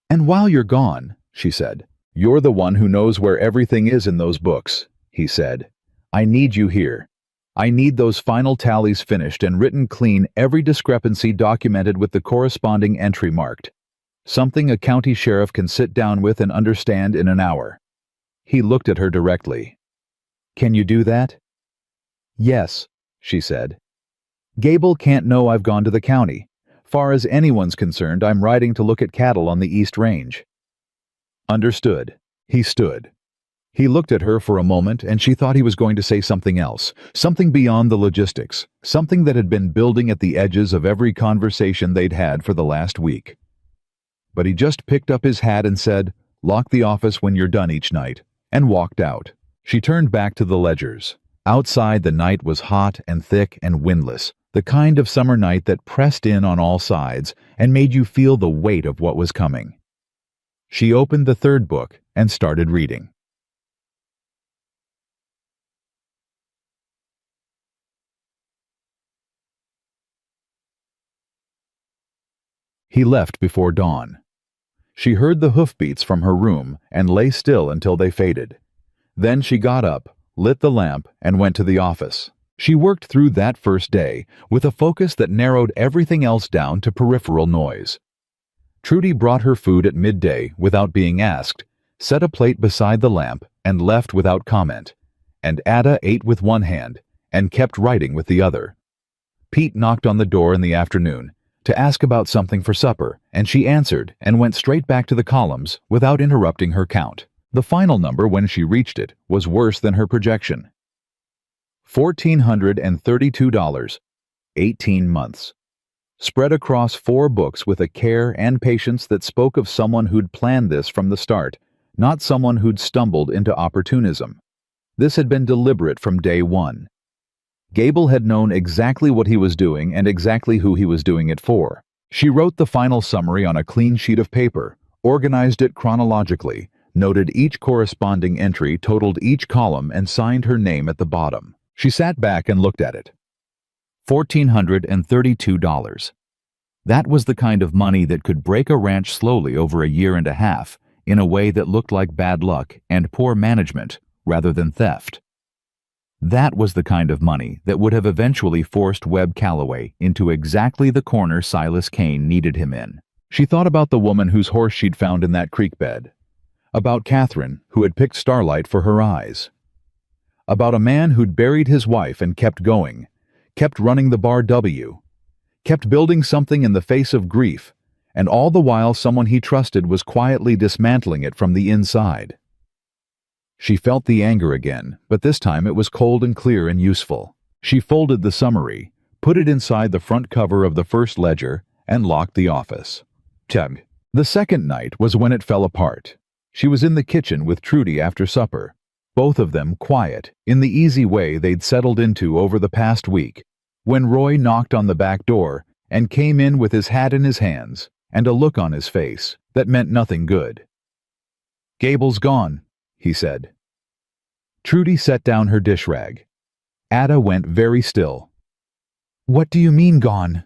Speaker 1: "And while you're gone," she said. "You're the one who knows where everything is in those books," he said. "I need you here. I need those final tallies finished and written clean, every discrepancy documented with the corresponding entry marked. Something a county sheriff can sit down with and understand in an hour." He looked at her directly. "Can you do that?" "Yes," she said. "Gable can't know I've gone to the county. Far as anyone's concerned, I'm riding to look at cattle on the East Range." "Understood." He stood. He looked at her for a moment and she thought he was going to say something else, something beyond the logistics, something that had been building at the edges of every conversation they'd had for the last week. But he just picked up his hat and said, "Lock the office when you're done each night," and walked out. She turned back to the ledgers. Outside, the night was hot and thick and windless, the kind of summer night that pressed in on all sides and made you feel the weight of what was coming. She opened the third book and started reading. He left before dawn. She heard the hoofbeats from her room and lay still until they faded. Then she got up, lit the lamp, and went to the office. She worked through that first day with a focus that narrowed everything else down to peripheral noise. Trudy brought her food at midday without being asked, set a plate beside the lamp, and left without comment. And Ada ate with one hand and kept writing with the other. Pete knocked on the door in the afternoon to ask about something for supper, and she answered and went straight back to the columns without interrupting her count. The final number, when she reached it, was worse than her projection. $1,432, 18 months. Spread across 4 books with a care and patience that spoke of someone who'd planned this from the start, not someone who'd stumbled into opportunism. This had been deliberate from day one. Gable had known exactly what he was doing and exactly who he was doing it for. She wrote the final summary on a clean sheet of paper, organized it chronologically, noted each corresponding entry, totaled each column, and signed her name at the bottom. She sat back and looked at it. $1,432. That was the kind of money that could break a ranch slowly over a year and a half, in a way that looked like bad luck and poor management rather than theft. That was the kind of money that would have eventually forced Webb Calloway into exactly the corner Silas Kane needed him in. She thought about the woman whose horse she'd found in that creek bed. About Catherine, who had picked Starlight for her eyes. About a man who'd buried his wife and kept going, kept running the Bar W, kept building something in the face of grief, and all the while someone he trusted was quietly dismantling it from the inside. She felt the anger again, but this time it was cold and clear and useful. She folded the summary, put it inside the front cover of the first ledger, and locked the office. Tug. The second night was when it fell apart. She was in the kitchen with Trudy after supper, both of them quiet, in the easy way they'd settled into over the past week, when Roy knocked on the back door and came in with his hat in his hands. and a look on his face that meant nothing good. "Gable's gone," he said. Trudy set down her dish rag. Ada went very still. "What do you mean gone?"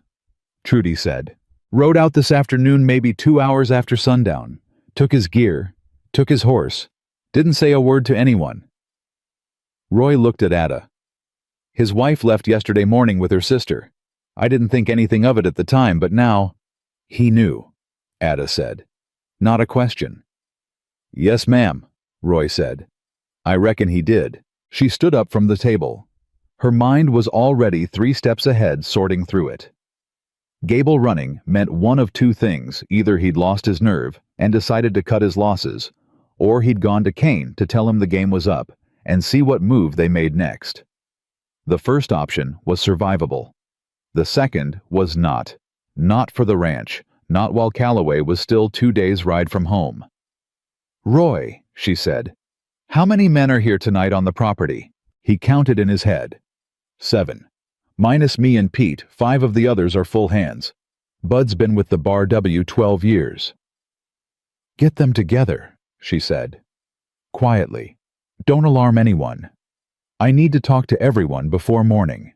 Speaker 1: Trudy said. "Rode out this afternoon maybe 2 hours after sundown. Took his gear. Took his horse. Didn't say a word to anyone." Roy looked at Ada. "His wife left yesterday morning with her sister. I didn't think anything of it at the time, but now—" "He knew," Ada said. "Not a question." "Yes, ma'am," Roy said. "I reckon he did." She stood up from the table. Her mind was already 3 steps ahead, sorting through it. Gable running meant one of 2 things. Either he'd lost his nerve and decided to cut his losses, or he'd gone to Kane to tell him the game was up and see what move they made next. The first option was survivable. The second was not. Not for the ranch, not while Calloway was still 2 days' ride from home. "Roy," she said, "how many men are here tonight on the property?" He counted in his head. 7. Minus me and Pete, 5 of the others are full hands. Bud's been with the Bar W 12 years. "Get them together," she said. "Quietly. Don't alarm anyone. I need to talk to everyone before morning."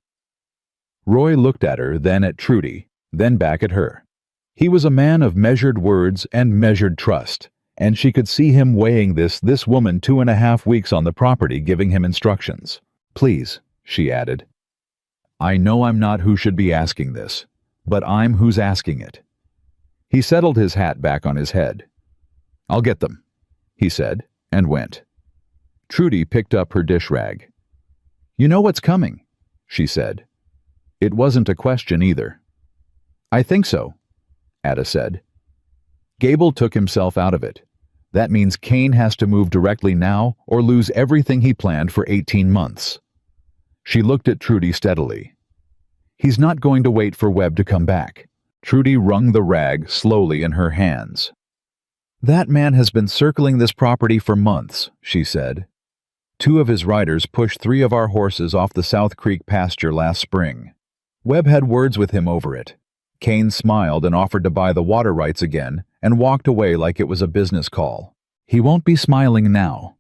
Speaker 1: Roy looked at her, then at Trudy, then back at her. He was a man of measured words and measured trust, and she could see him weighing this woman 2.5 weeks on the property giving him instructions. "Please," she added. "I know I'm not who should be asking this, but I'm who's asking it." He settled his hat back on his head. "I'll get them," he said, and went. Trudy picked up her dish rag. "You know what's coming," she said. It wasn't a question either. "I think so," Ada said. Gable took himself out of it. That means Kane has to move directly now or lose everything he planned for 18 months. She looked at Trudy steadily. "He's not going to wait for Webb to come back." Trudy wrung the rag slowly in her hands. "That man has been circling this property for months," she said. "2 of his riders pushed 3 of our horses off the South Creek pasture last spring. Webb had words with him over it. Kane smiled and offered to buy the water rights again and walked away like it was a business call. He won't be smiling now,"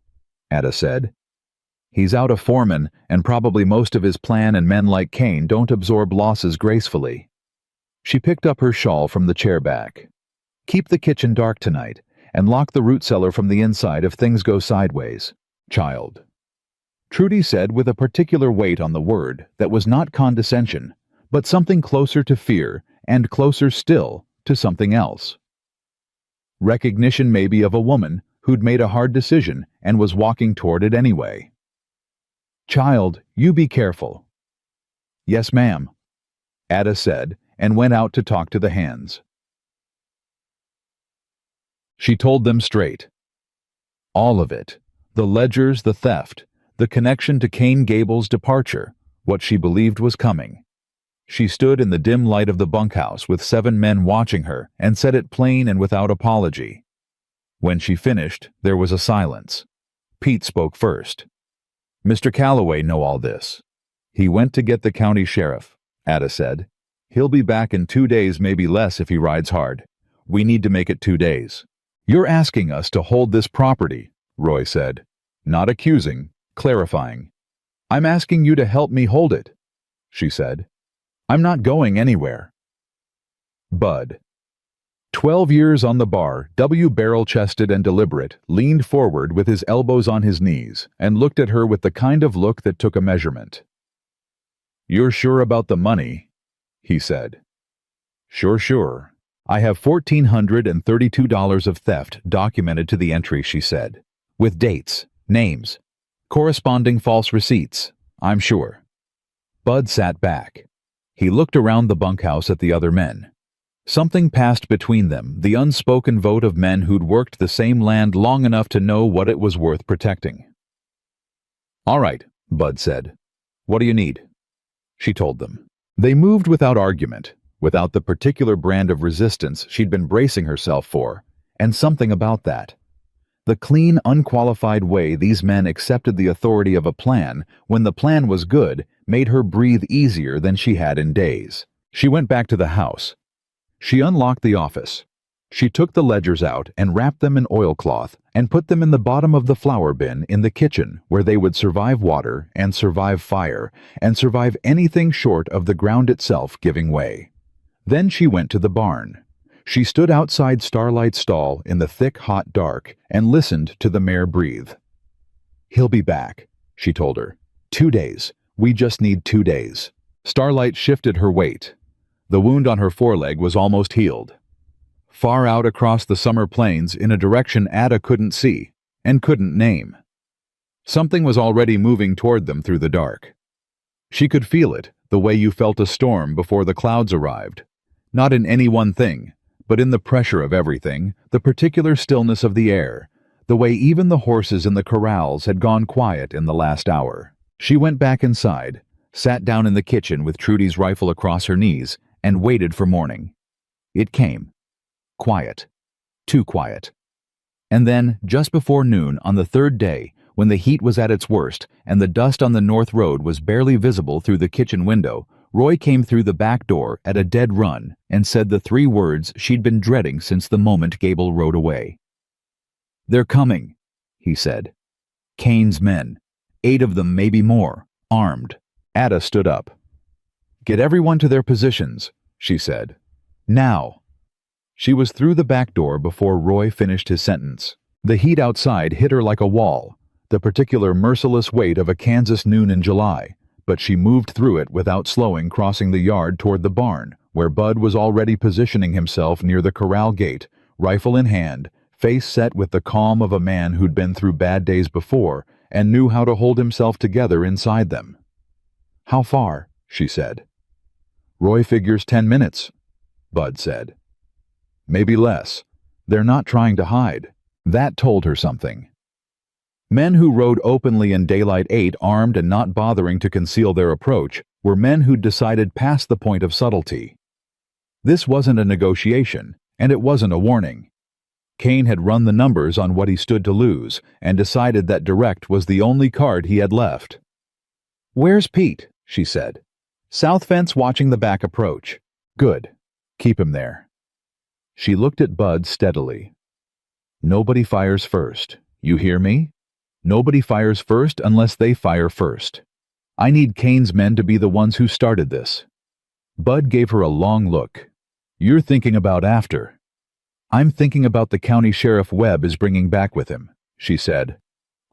Speaker 1: Ada said. "He's out of foreman, and probably most of his plan and men like Kane don't absorb losses gracefully." She picked up her shawl from the chair back. "Keep the kitchen dark tonight, and lock the root cellar from the inside if things go sideways, child." Trudy said with a particular weight on the word that was not condescension, but something closer to fear and closer still to something else. Recognition maybe of a woman who'd made a hard decision and was walking toward it anyway. "Child, you be careful." "Yes, ma'am," Ada said, and went out to talk to the hands. She told them straight. All of it. The ledgers, the theft, the connection to Kane Gable's departure, what she believed was coming. She stood in the dim light of the bunkhouse with 7 men watching her and said it plain and without apology. When she finished, there was a silence. Pete spoke first. "Mr. Calloway know all this. He went to get the county sheriff," Ada said. "He'll be back in 2 days, maybe less if he rides hard. We need to make it 2 days. "You're asking us to hold this property," Roy said. "Not accusing, clarifying." "I'm asking you to help me hold it," she said. "I'm not going anywhere." Bud. 12 years on the bar, W, barrel-chested and deliberate, leaned forward with his elbows on his knees and looked at her with the kind of look that took a measurement. "You're sure about the money?" he said. Sure. I have $1,432 of theft documented to the entry," she said, "with dates, names, corresponding false receipts, I'm sure." Bud sat back. He looked around the bunkhouse at the other men. Something passed between them, the unspoken vote of men who'd worked the same land long enough to know what it was worth protecting. "All right," Bud said. "What do you need?" She told them. They moved without argument, without the particular brand of resistance she'd been bracing herself for, and something about that. The clean, unqualified way these men accepted the authority of a plan when the plan was good made her breathe easier than she had in days. She went back to the house. She unlocked the office. She took the ledgers out and wrapped them in oilcloth and put them in the bottom of the flour bin in the kitchen, where they would survive water and survive fire and survive anything short of the ground itself giving way. Then she went to the barn. She stood outside Starlight's stall in the thick, hot dark and listened to the mare breathe. "He'll be back," she told her. 2 days. We just need 2 days." Starlight shifted her weight. The wound on her foreleg was almost healed. Far out across the summer plains in a direction Ada couldn't see and couldn't name. Something was already moving toward them through the dark. She could feel it, the way you felt a storm before the clouds arrived. Not in any one thing, but in the pressure of everything, the particular stillness of the air, the way even the horses in the corrals had gone quiet in the last hour. She went back inside, sat down in the kitchen with Trudy's rifle across her knees, and waited for morning. It came. Quiet. Too quiet. And then, just before noon on the third day, when the heat was at its worst and the dust on the north road was barely visible through the kitchen window, Roy came through the back door at a dead run and said the 3 words she'd been dreading since the moment Gable rode away. "They're coming," he said. "Kane's men. 8 of them, maybe more, armed." Ada stood up. "Get everyone to their positions," she said. "Now." She was through the back door before Roy finished his sentence. The heat outside hit her like a wall, the particular merciless weight of a Kansas noon in July, but she moved through it without slowing, crossing the yard toward the barn, where Bud was already positioning himself near the corral gate, rifle in hand, face set with the calm of a man who'd been through bad days before and knew how to hold himself together inside them. "How far?" she said. "Roy figures 10 minutes," Bud said. "Maybe less. They're not trying to hide." That told her something. Men who rode openly in daylight 8 armed and not bothering to conceal their approach were men who'd decided past the point of subtlety. This wasn't a negotiation, and it wasn't a warning. Kane had run the numbers on what he stood to lose and decided that direct was the only card he had left. "Where's Pete?" she said. "South fence watching the back approach." "Good. Keep him there." She looked at Bud steadily. "Nobody fires first. You hear me? Nobody fires first unless they fire first. I need Kane's men to be the ones who started this." Bud gave her a long look. "You're thinking about after." "I'm thinking about the county sheriff Webb is bringing back with him," she said.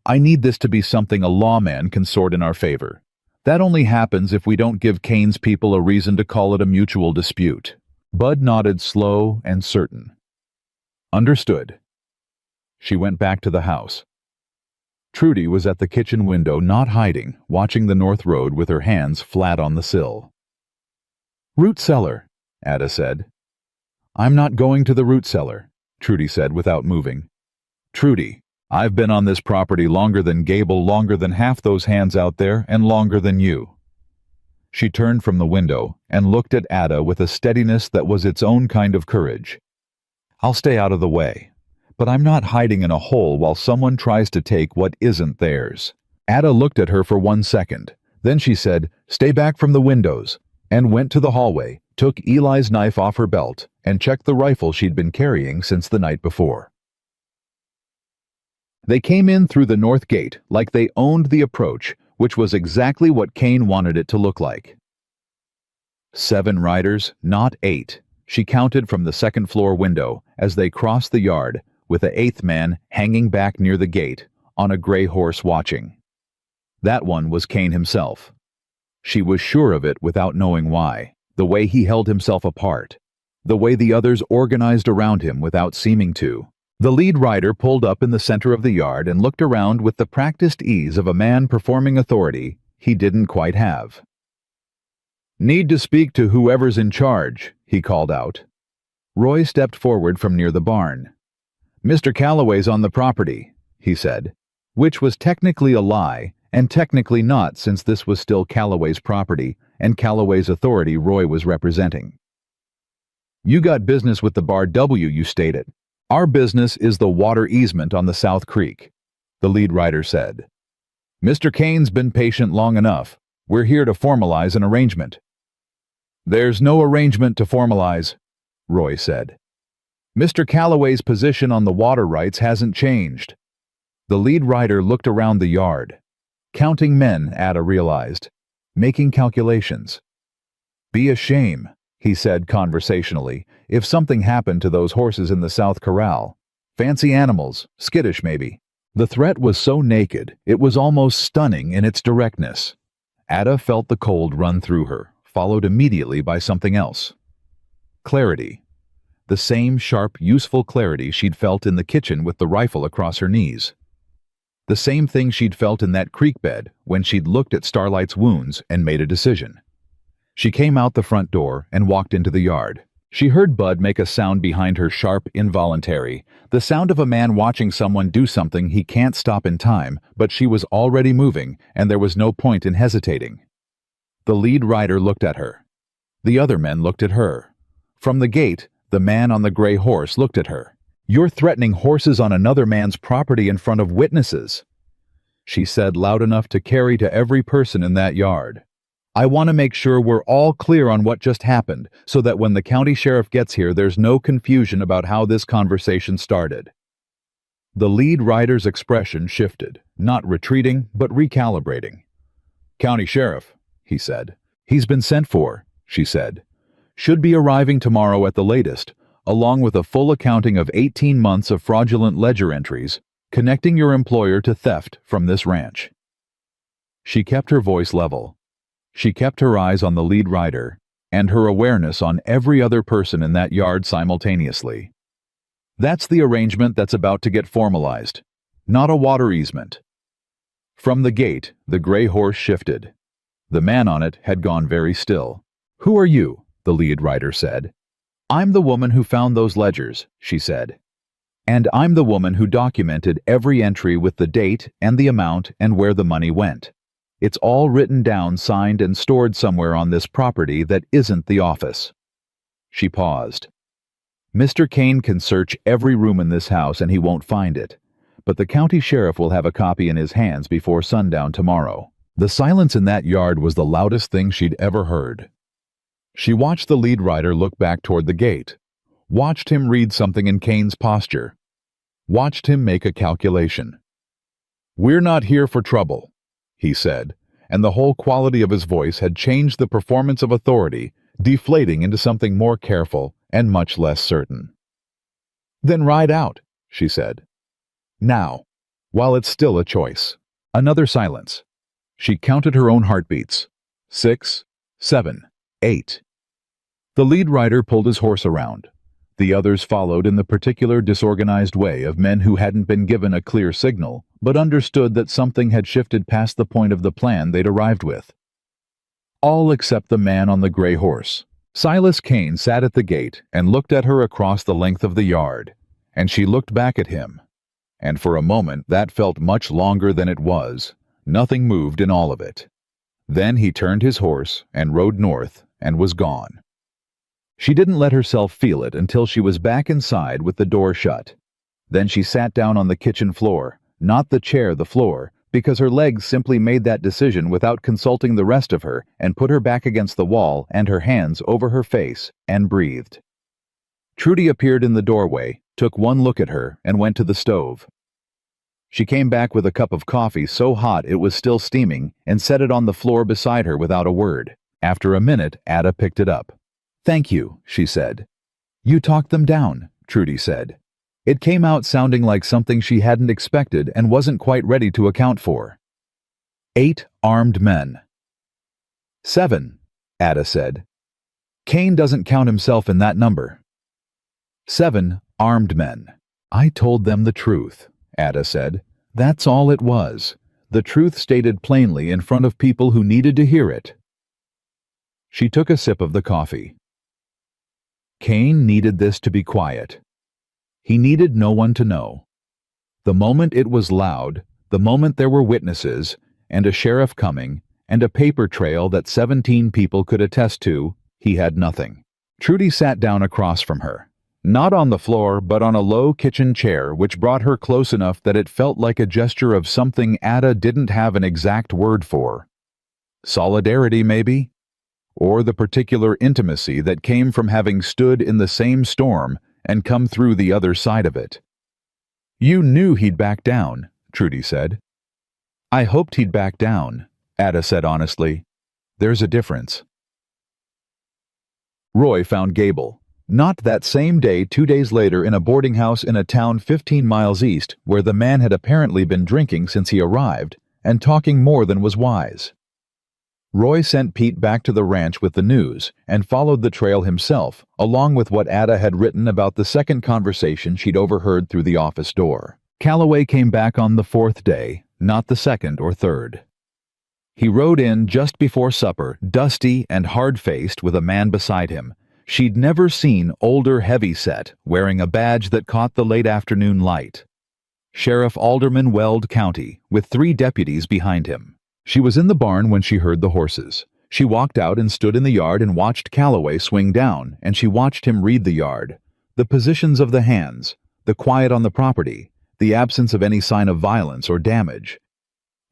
Speaker 1: "I need this to be something a lawman can sort in our favor. That only happens if we don't give Kane's people a reason to call it a mutual dispute." Bud nodded, slow and certain. "Understood." She went back to the house. Trudy was at the kitchen window, not hiding, watching the north road with her hands flat on the sill. "Root cellar," Ada said. "I'm not going to the root cellar," Trudy said without moving. "Trudy, I've been on this property longer than Gable, longer than half those hands out there, and longer than you." She turned from the window and looked at Ada with a steadiness that was its own kind of courage. "I'll stay out of the way, but I'm not hiding in a hole while someone tries to take what isn't theirs." Ada looked at her for 1 second. Then she said, "Stay back from the windows," and went to the hallway, took Eli's knife off her belt, and checked the rifle she'd been carrying since the night before. They came in through the north gate like they owned the approach, which was exactly what Kane wanted it to look like. 7 riders, not 8, she counted from the second-floor window as they crossed the yard, with the 8th man hanging back near the gate, on a gray horse watching. That one was Kane himself. She was sure of it without knowing why, the way he held himself apart, the way the others organized around him without seeming to. The lead rider pulled up in the center of the yard and looked around with the practiced ease of a man performing authority he didn't quite have. "Need to speak to whoever's in charge," he called out. Roy stepped forward from near the barn. "Mr. Calloway's on the property," he said, which was technically a lie and technically not, since this was still Calloway's property and Calloway's authority Roy was representing. "You got business with the Bar W, you stated. Our business is the water easement on the South Creek," the lead rider said. "Mr. Kane's been patient long enough. We're here to formalize an arrangement." "There's no arrangement to formalize," Roy said. Mr. Calloway's position on the water rights hasn't changed. The lead rider looked around the yard. Counting men, Ada realized. Making calculations. Be a shame, he said conversationally, if something happened to those horses in the South Corral. Fancy animals, skittish maybe. The threat was so naked, it was almost stunning in its directness. Ada felt the cold run through her, followed immediately by something else. Clarity. The same sharp, useful clarity she'd felt in the kitchen with the rifle across her knees. The same thing she'd felt in that creek bed when she'd looked at Starlight's wounds and made a decision. She came out the front door and walked into the yard. She heard Bud make a sound behind her, sharp, involuntary, the sound of a man watching someone do something he can't stop in time, but she was already moving, and there was no point in hesitating. The lead rider looked at her. The other men looked at her. From the gate, the man on the gray horse looked at her. "You're threatening horses on another man's property in front of witnesses," she said loud enough to carry to every person in that yard. "I want to make sure we're all clear on what just happened, so that when the county sheriff gets here, there's no confusion about how this conversation started." The lead rider's expression shifted, not retreating, but recalibrating. "County sheriff," he said. "He's been sent for," she said. "Should be arriving tomorrow at the latest, along with a full accounting of 18 months of fraudulent ledger entries, connecting your employer to theft from this ranch." She kept her voice level. She kept her eyes on the lead rider, and her awareness on every other person in that yard simultaneously. "That's the arrangement that's about to get formalized. Not a water easement." From the gate, the gray horse shifted. The man on it had gone very still. "Who are you?" the lead rider said. "I'm the woman who found those ledgers," she said. "And I'm the woman who documented every entry with the date and the amount and where the money went. It's all written down, signed, and stored somewhere on this property that isn't the office." She paused. "Mr. Kane can search every room in this house and he won't find it, but the county sheriff will have a copy in his hands before sundown tomorrow." The silence in that yard was the loudest thing she'd ever heard. She watched the lead rider look back toward the gate, watched him read something in Kane's posture, watched him make a calculation. "We're not here for trouble," he said, and the whole quality of his voice had changed the performance of authority, deflating into something more careful and much less certain. "Then ride out," she said. "Now, while it's still a choice." Another silence. She counted her own heartbeats. 6, 7, 8. The lead rider pulled his horse around. The others followed in the particular disorganized way of men who hadn't been given a clear signal, but understood that something had shifted past the point of the plan they'd arrived with. All except the man on the gray horse. Silas Kane sat at the gate and looked at her across the length of the yard, and she looked back at him. And for a moment that felt much longer than it was. Nothing moved in all of it. Then he turned his horse and rode north and was gone. She didn't let herself feel it until she was back inside with the door shut. Then she sat down on the kitchen floor, not the chair, the floor, because her legs simply made that decision without consulting the rest of her, and put her back against the wall and her hands over her face and breathed. Trudy appeared in the doorway, took one look at her, and went to the stove. She came back with a cup of coffee so hot it was still steaming and set it on the floor beside her without a word. After a minute, Ada picked it up. "Thank you," she said. "You talked them down," Trudy said. It came out sounding like something she hadn't expected and wasn't quite ready to account for. 8 armed men. 7, Ada said. Kane doesn't count himself in that number. 7 armed men. "I told them the truth," Ada said. "That's all it was. The truth stated plainly in front of people who needed to hear it." She took a sip of the coffee. Kane needed this to be quiet. He needed no one to know. The moment it was loud, the moment there were witnesses, and a sheriff coming, and a paper trail that 17 people could attest to, he had nothing. Trudy sat down across from her. Not on the floor, but on a low kitchen chair, which brought her close enough that it felt like a gesture of something Ada didn't have an exact word for. Solidarity, maybe? or the particular intimacy that came from having stood in the same storm and come through the other side of it. "You knew he'd back down," Trudy said. "I hoped he'd back down," Ada said honestly. "There's a difference." Roy found Gable. Not that same day, 2 days later, in a boarding house in a town 15 miles east, where the man had apparently been drinking since he arrived, and talking more than was wise. Roy sent Pete back to the ranch with the news, and followed the trail himself, along with what Ada had written about the second conversation she'd overheard through the office door. Calloway came back on the 4th day, not the 2nd or 3rd. He rode in just before supper, dusty and hard-faced, with a man beside him. She'd never seen older heavy-set, wearing a badge that caught the late afternoon light. Sheriff Alderman Weld County, with 3 deputies behind him. She was in the barn when she heard the horses. She walked out and stood in the yard and watched Calloway swing down, and she watched him read the yard. The positions of the hands, the quiet on the property, the absence of any sign of violence or damage.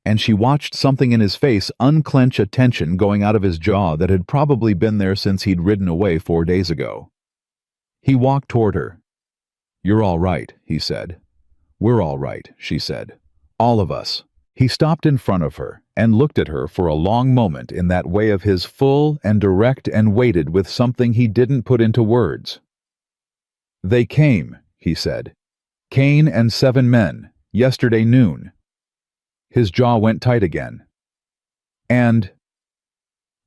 Speaker 1: And she watched something in his face unclench a tension going out of his jaw that had probably been there since he'd ridden away 4 days ago. He walked toward her. "You're all right," he said. "We're all right," she said. "All of us." He stopped in front of her and looked at her for a long moment in that way of his, full and direct, and waited with something he didn't put into words. "They came," he said. "Kane and 7 men, yesterday noon." His jaw went tight again. And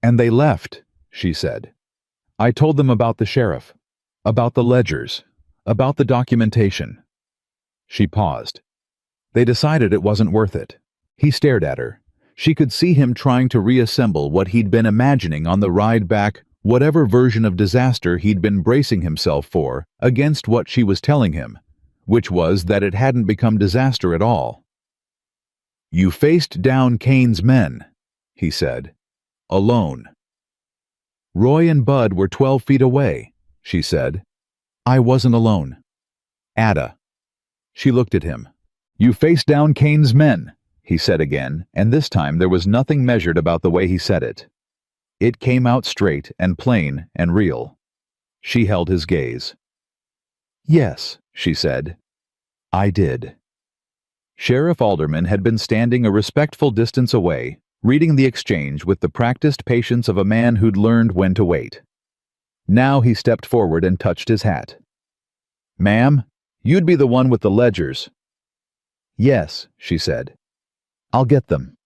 Speaker 1: they left," she said. "I told them about the sheriff, about the ledgers, about the documentation." She paused. "They decided it wasn't worth it." He stared at her. She could see him trying to reassemble what he'd been imagining on the ride back, whatever version of disaster he'd been bracing himself for, against what she was telling him, which was that it hadn't become disaster at all. "You faced down Kane's men," he said. "Alone." "Roy and Bud were 12 feet away," she said. "I wasn't alone." "Ada." She looked at him. "You faced down Kane's men," he said again, and this time there was nothing measured about the way he said it. It came out straight and plain and real. She held his gaze. "Yes," she said. "I did." Sheriff Alderman had been standing a respectful distance away, reading the exchange with the practiced patience of a man who'd learned when to wait. Now he stepped forward and touched his hat. "Ma'am, you'd be the one with the ledgers." "Yes," she said. "I'll get them."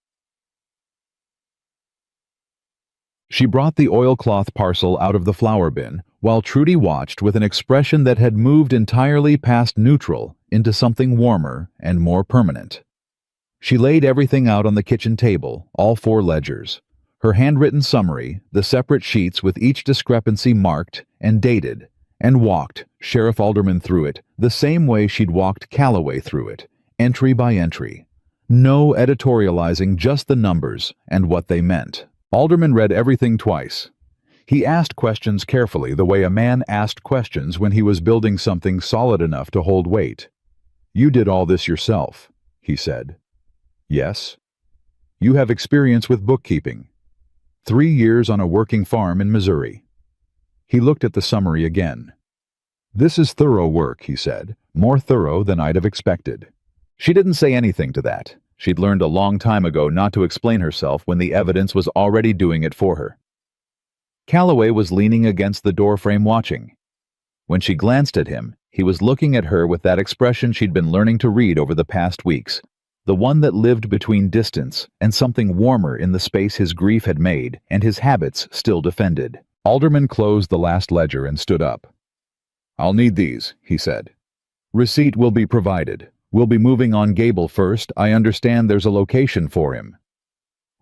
Speaker 1: She brought the oilcloth parcel out of the flour bin, while Trudy watched with an expression that had moved entirely past neutral into something warmer and more permanent. She laid everything out on the kitchen table, all 4 ledgers. Her handwritten summary, the separate sheets with each discrepancy marked and dated, and walked Sheriff Alderman through it the same way she'd walked Calloway through it, entry by entry. No editorializing, just the numbers and what they meant. Alderman read everything twice. He asked questions carefully, the way a man asked questions when he was building something solid enough to hold weight. "You did all this yourself," he said. "Yes." "You have experience with bookkeeping." 3 years on a working farm in Missouri." He looked at the summary again. "This is thorough work," he said, "more thorough than I'd have expected." She didn't say anything to that. She'd learned a long time ago not to explain herself when the evidence was already doing it for her. Calloway was leaning against the doorframe watching. When she glanced at him, he was looking at her with that expression she'd been learning to read over the past weeks, the one that lived between distance and something warmer in the space his grief had made and his habits still defended. Alderman closed the last ledger and stood up. "I'll need these," he said. "Receipt will be provided. We'll be moving on Gable first. I understand there's a location for him."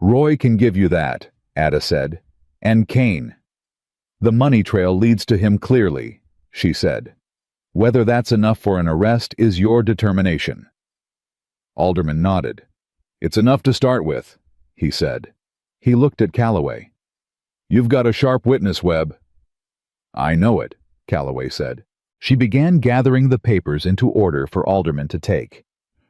Speaker 1: "Roy can give you that," Ada said. "And Kane." "The money trail leads to him clearly," she said. "Whether that's enough for an arrest is your determination." Alderman nodded. "It's enough to start with," he said. He looked at Calloway. "You've got a sharp witness, Webb." "I know it," Calloway said. She began gathering the papers into order for Alderman to take.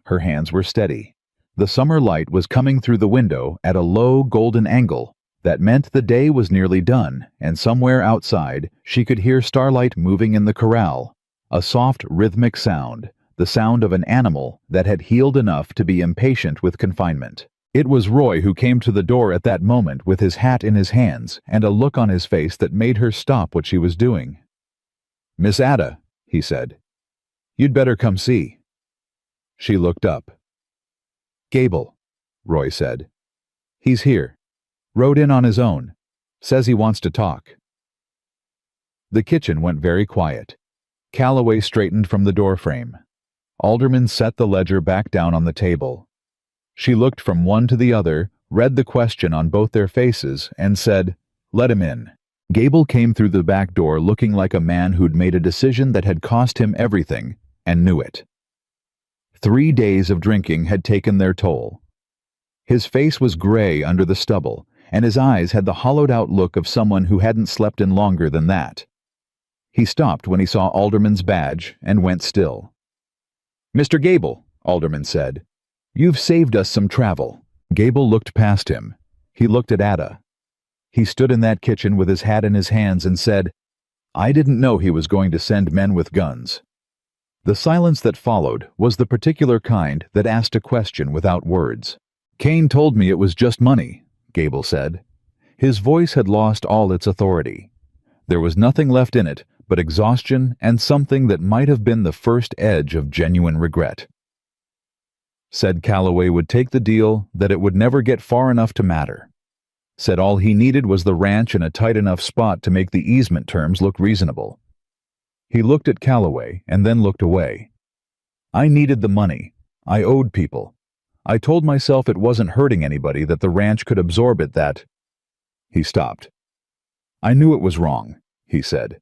Speaker 1: Her hands were steady. The summer light was coming through the window at a low golden angle That meant the day was nearly done, and somewhere outside she could hear Starlight moving in the corral, a soft rhythmic sound, the sound of an animal that had healed enough to be impatient with confinement. It was Roy who came to the door at that moment with his hat in his hands and a look on his face that made her stop what she was doing. "Miss Ada," he said, "you'd better come see." She looked up. "Gable," Roy said. "He's here. Rode in on his own. Says he wants to talk." The kitchen went very quiet. Calloway straightened from the doorframe. Alderman set the ledger back down on the table. She looked from one to the other, read the question on both their faces, and said, "Let him in." Gable came through the back door looking like a man who'd made a decision that had cost him everything, and knew it. 3 days of drinking had taken their toll. His face was gray under the stubble, and his eyes had the hollowed-out look of someone who hadn't slept in longer than that. He stopped when he saw Alderman's badge and went still. "Mr. Gable," Alderman said, "you've saved us some travel." Gable looked past him. He looked at Ada. He stood in that kitchen with his hat in his hands and said, "I didn't know he was going to send men with guns." The silence that followed was the particular kind that asked a question without words. "Kane told me it was just money," Gable said. His voice had lost all its authority. There was nothing left in it but exhaustion and something that might have been the first edge of genuine regret. Said Calloway would take the deal, that it would never get far enough to matter. Said all he needed was the ranch in a tight enough spot to make the easement terms look reasonable. He looked at Calloway and then looked away. "I needed the money. I owed people. I told myself it wasn't hurting anybody, that the ranch could absorb it, that—" He stopped. "I knew it was wrong," he said.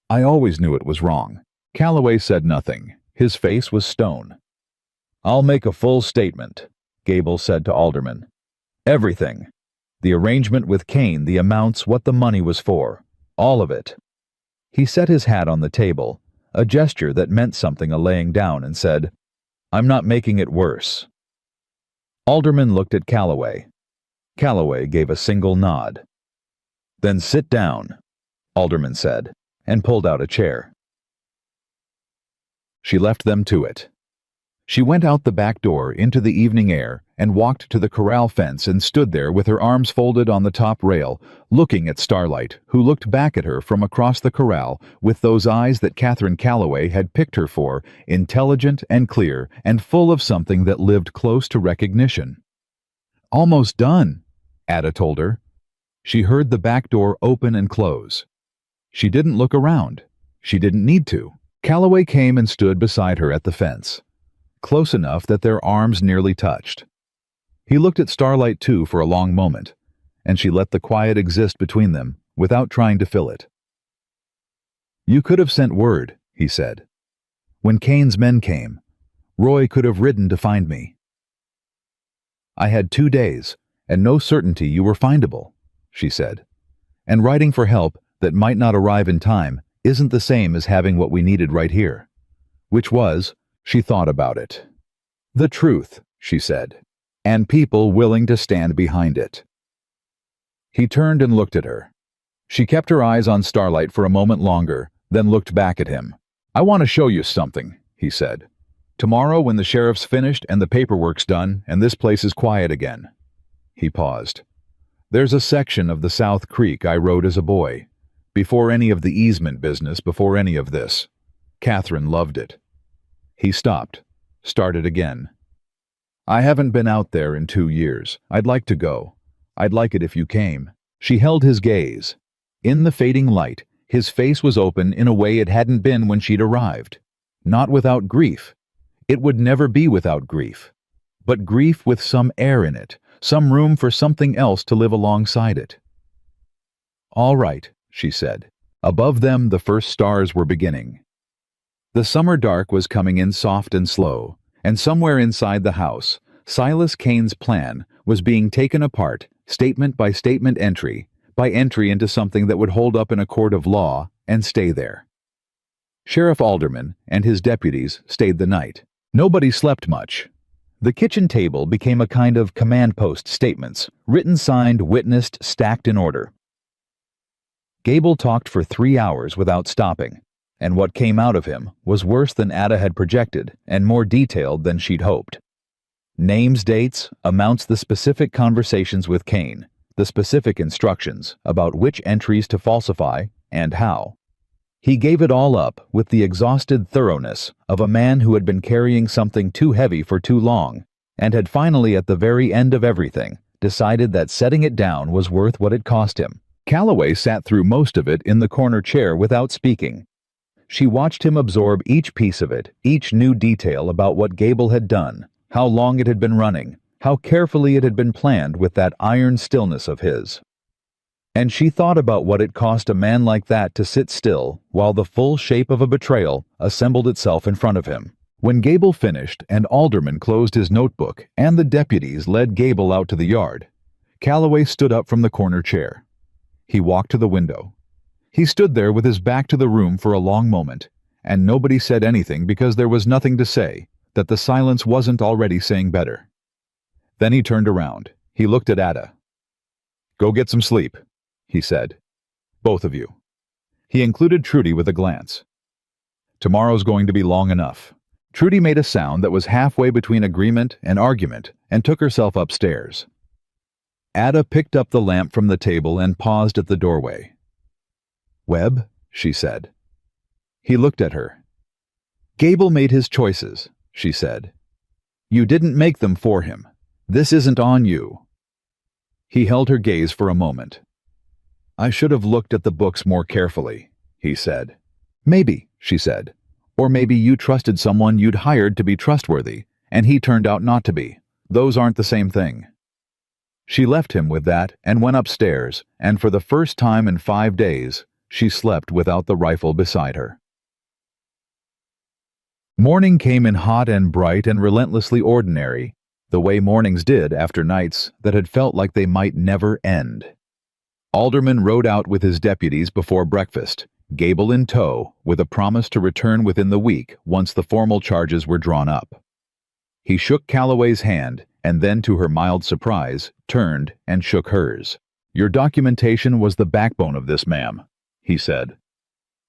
Speaker 1: "I always knew it was wrong." Calloway said nothing. His face was stone. "I'll make a full statement," Gable said to Alderman. "Everything. The arrangement with Kane, the amounts, what the money was for. All of it." He set his hat on the table, a gesture that meant something, a laying down, and said, "I'm not making it worse." Alderman looked at Calloway. Calloway gave a single nod. "Then sit down," Alderman said, and pulled out a chair. She left them to it. She went out the back door into the evening air and walked to the corral fence and stood there with her arms folded on the top rail, looking at Starlight, who looked back at her from across the corral with those eyes that Catherine Calloway had picked her for, intelligent and clear and full of something that lived close to recognition. "Almost done," Ada told her. She heard the back door open and close. She didn't look around. She didn't need to. Calloway came and stood beside her at the fence, close enough that their arms nearly touched. He looked at Starlight too for a long moment, and she let the quiet exist between them without trying to fill it. "You could have sent word," he said. "When Kane's men came, Roy could have ridden to find me." "I had 2 days, and no certainty you were findable," she said. "And writing for help that might not arrive in time isn't the same as having what we needed right here." Which was, she thought about it, the truth, she said, and people willing to stand behind it. He turned and looked at her. She kept her eyes on Starlight for a moment longer, then looked back at him. "I want to show you something," he said. "Tomorrow when the sheriff's finished and the paperwork's done and this place is quiet again." He paused. "There's a section of the South Creek I rode as a boy, before any of the easement business, before any of this. Catherine loved it." He stopped, started again. "I haven't been out there in 2 years. I'd like to go. I'd like it if you came." She held his gaze. In the fading light, his face was open in a way it hadn't been when she'd arrived. Not without grief. It would never be without grief. But grief with some air in it, some room for something else to live alongside it. "All right," she said. Above them the first stars were beginning. The summer dark was coming in soft and slow, and somewhere inside the house, Silas Kane's plan was being taken apart, statement by statement, entry by entry, into something that would hold up in a court of law and stay there. Sheriff Alderman and his deputies stayed the night. Nobody slept much. The kitchen table became a kind of command post statements, written, signed, witnessed, stacked in order. Gable talked for 3 hours without stopping, and what came out of him was worse than Ada had projected and more detailed than she'd hoped. Names, dates, amounts, the specific conversations with Kane, the specific instructions about which entries to falsify and how. He gave it all up with the exhausted thoroughness of a man who had been carrying something too heavy for too long and had finally, at the very end of everything, decided that setting it down was worth what it cost him. Calloway sat through most of it in the corner chair without speaking. She watched him absorb each piece of it, each new detail about what Gable had done, how long it had been running, how carefully it had been planned with that iron stillness of his. And she thought about what it cost a man like that to sit still while the full shape of a betrayal assembled itself in front of him. When Gable finished and Alderman closed his notebook and the deputies led Gable out to the yard, Calloway stood up from the corner chair. He walked to the window. He stood there with his back to the room for a long moment, and nobody said anything because there was nothing to say that the silence wasn't already saying better. Then he turned around. He looked at Ada. "Go get some sleep," he said. "Both of you." He included Trudy with a glance. "Tomorrow's going to be long enough." Trudy made a sound that was halfway between agreement and argument and took herself upstairs. Ada picked up the lamp from the table and paused at the doorway. "Webb," she said. He looked at her. "Gable made his choices," she said. "You didn't make them for him. This isn't on you." He held her gaze for a moment. "I should have looked at the books more carefully," he said. "Maybe," she said. "Or maybe you trusted someone you'd hired to be trustworthy, and he turned out not to be. Those aren't the same thing." She left him with that and went upstairs, and for the first time in 5 days, she slept without the rifle beside her. Morning came in hot and bright and relentlessly ordinary, the way mornings did after nights that had felt like they might never end. Alderman rode out with his deputies before breakfast, Gable in tow, with a promise to return within the week once the formal charges were drawn up. He shook Calloway's hand, and then, to her mild surprise, turned and shook hers. "Your documentation was the backbone of this, ma'am," he said.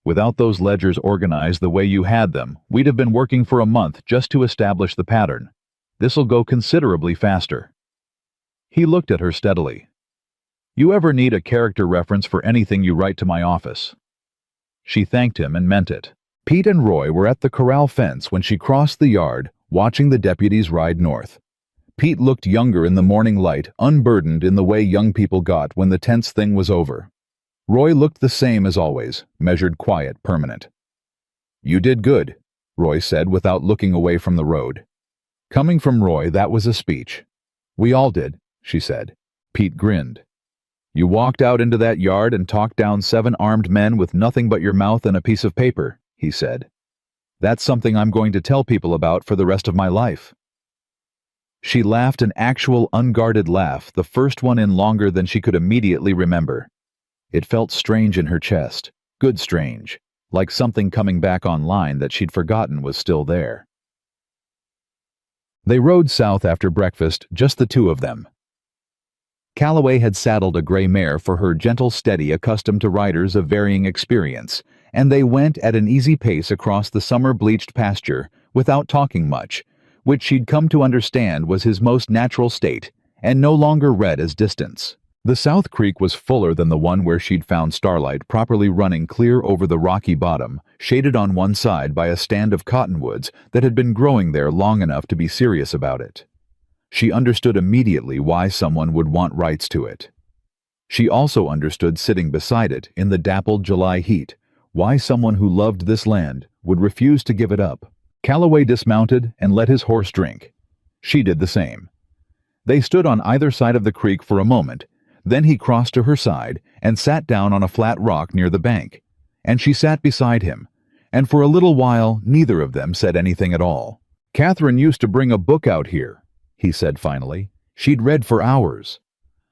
Speaker 1: "Without those ledgers organized the way you had them, we'd have been working for a month just to establish the pattern. This'll go considerably faster." He looked at her steadily. "You ever need a character reference for anything you write to my office?" She thanked him and meant it. Pete and Roy were at the corral fence when she crossed the yard, watching the deputies ride north. Pete looked younger in the morning light, unburdened in the way young people got when the tense thing was over. Roy looked the same as always, measured, quiet, permanent. "You did good," Roy said without looking away from the road. Coming from Roy, that was a speech. "We all did," she said. Pete grinned. "You walked out into that yard and talked down 7 armed men with nothing but your mouth and a piece of paper," he said. "That's something I'm going to tell people about for the rest of my life." She laughed, an actual unguarded laugh, the first one in longer than she could immediately remember. It felt strange in her chest, good strange, like something coming back online that she'd forgotten was still there. They rode south after breakfast, just the two of them. Calloway had saddled a gray mare for her gentle steady accustomed to riders of varying experience, and they went at an easy pace across the summer-bleached pasture without talking much, which she'd come to understand was his most natural state, and no longer read as distance. The South Creek was fuller than the one where she'd found Starlight properly running clear over the rocky bottom, shaded on one side by a stand of cottonwoods that had been growing there long enough to be serious about it. She understood immediately why someone would want rights to it. She also understood, sitting beside it in the dappled July heat, why someone who loved this land would refuse to give it up. Calloway dismounted and let his horse drink. She did the same. They stood on either side of the creek for a moment, then he crossed to her side and sat down on a flat rock near the bank, and she sat beside him, and for a little while neither of them said anything at all. "Catherine used to bring a book out here," he said finally. "She'd read for hours.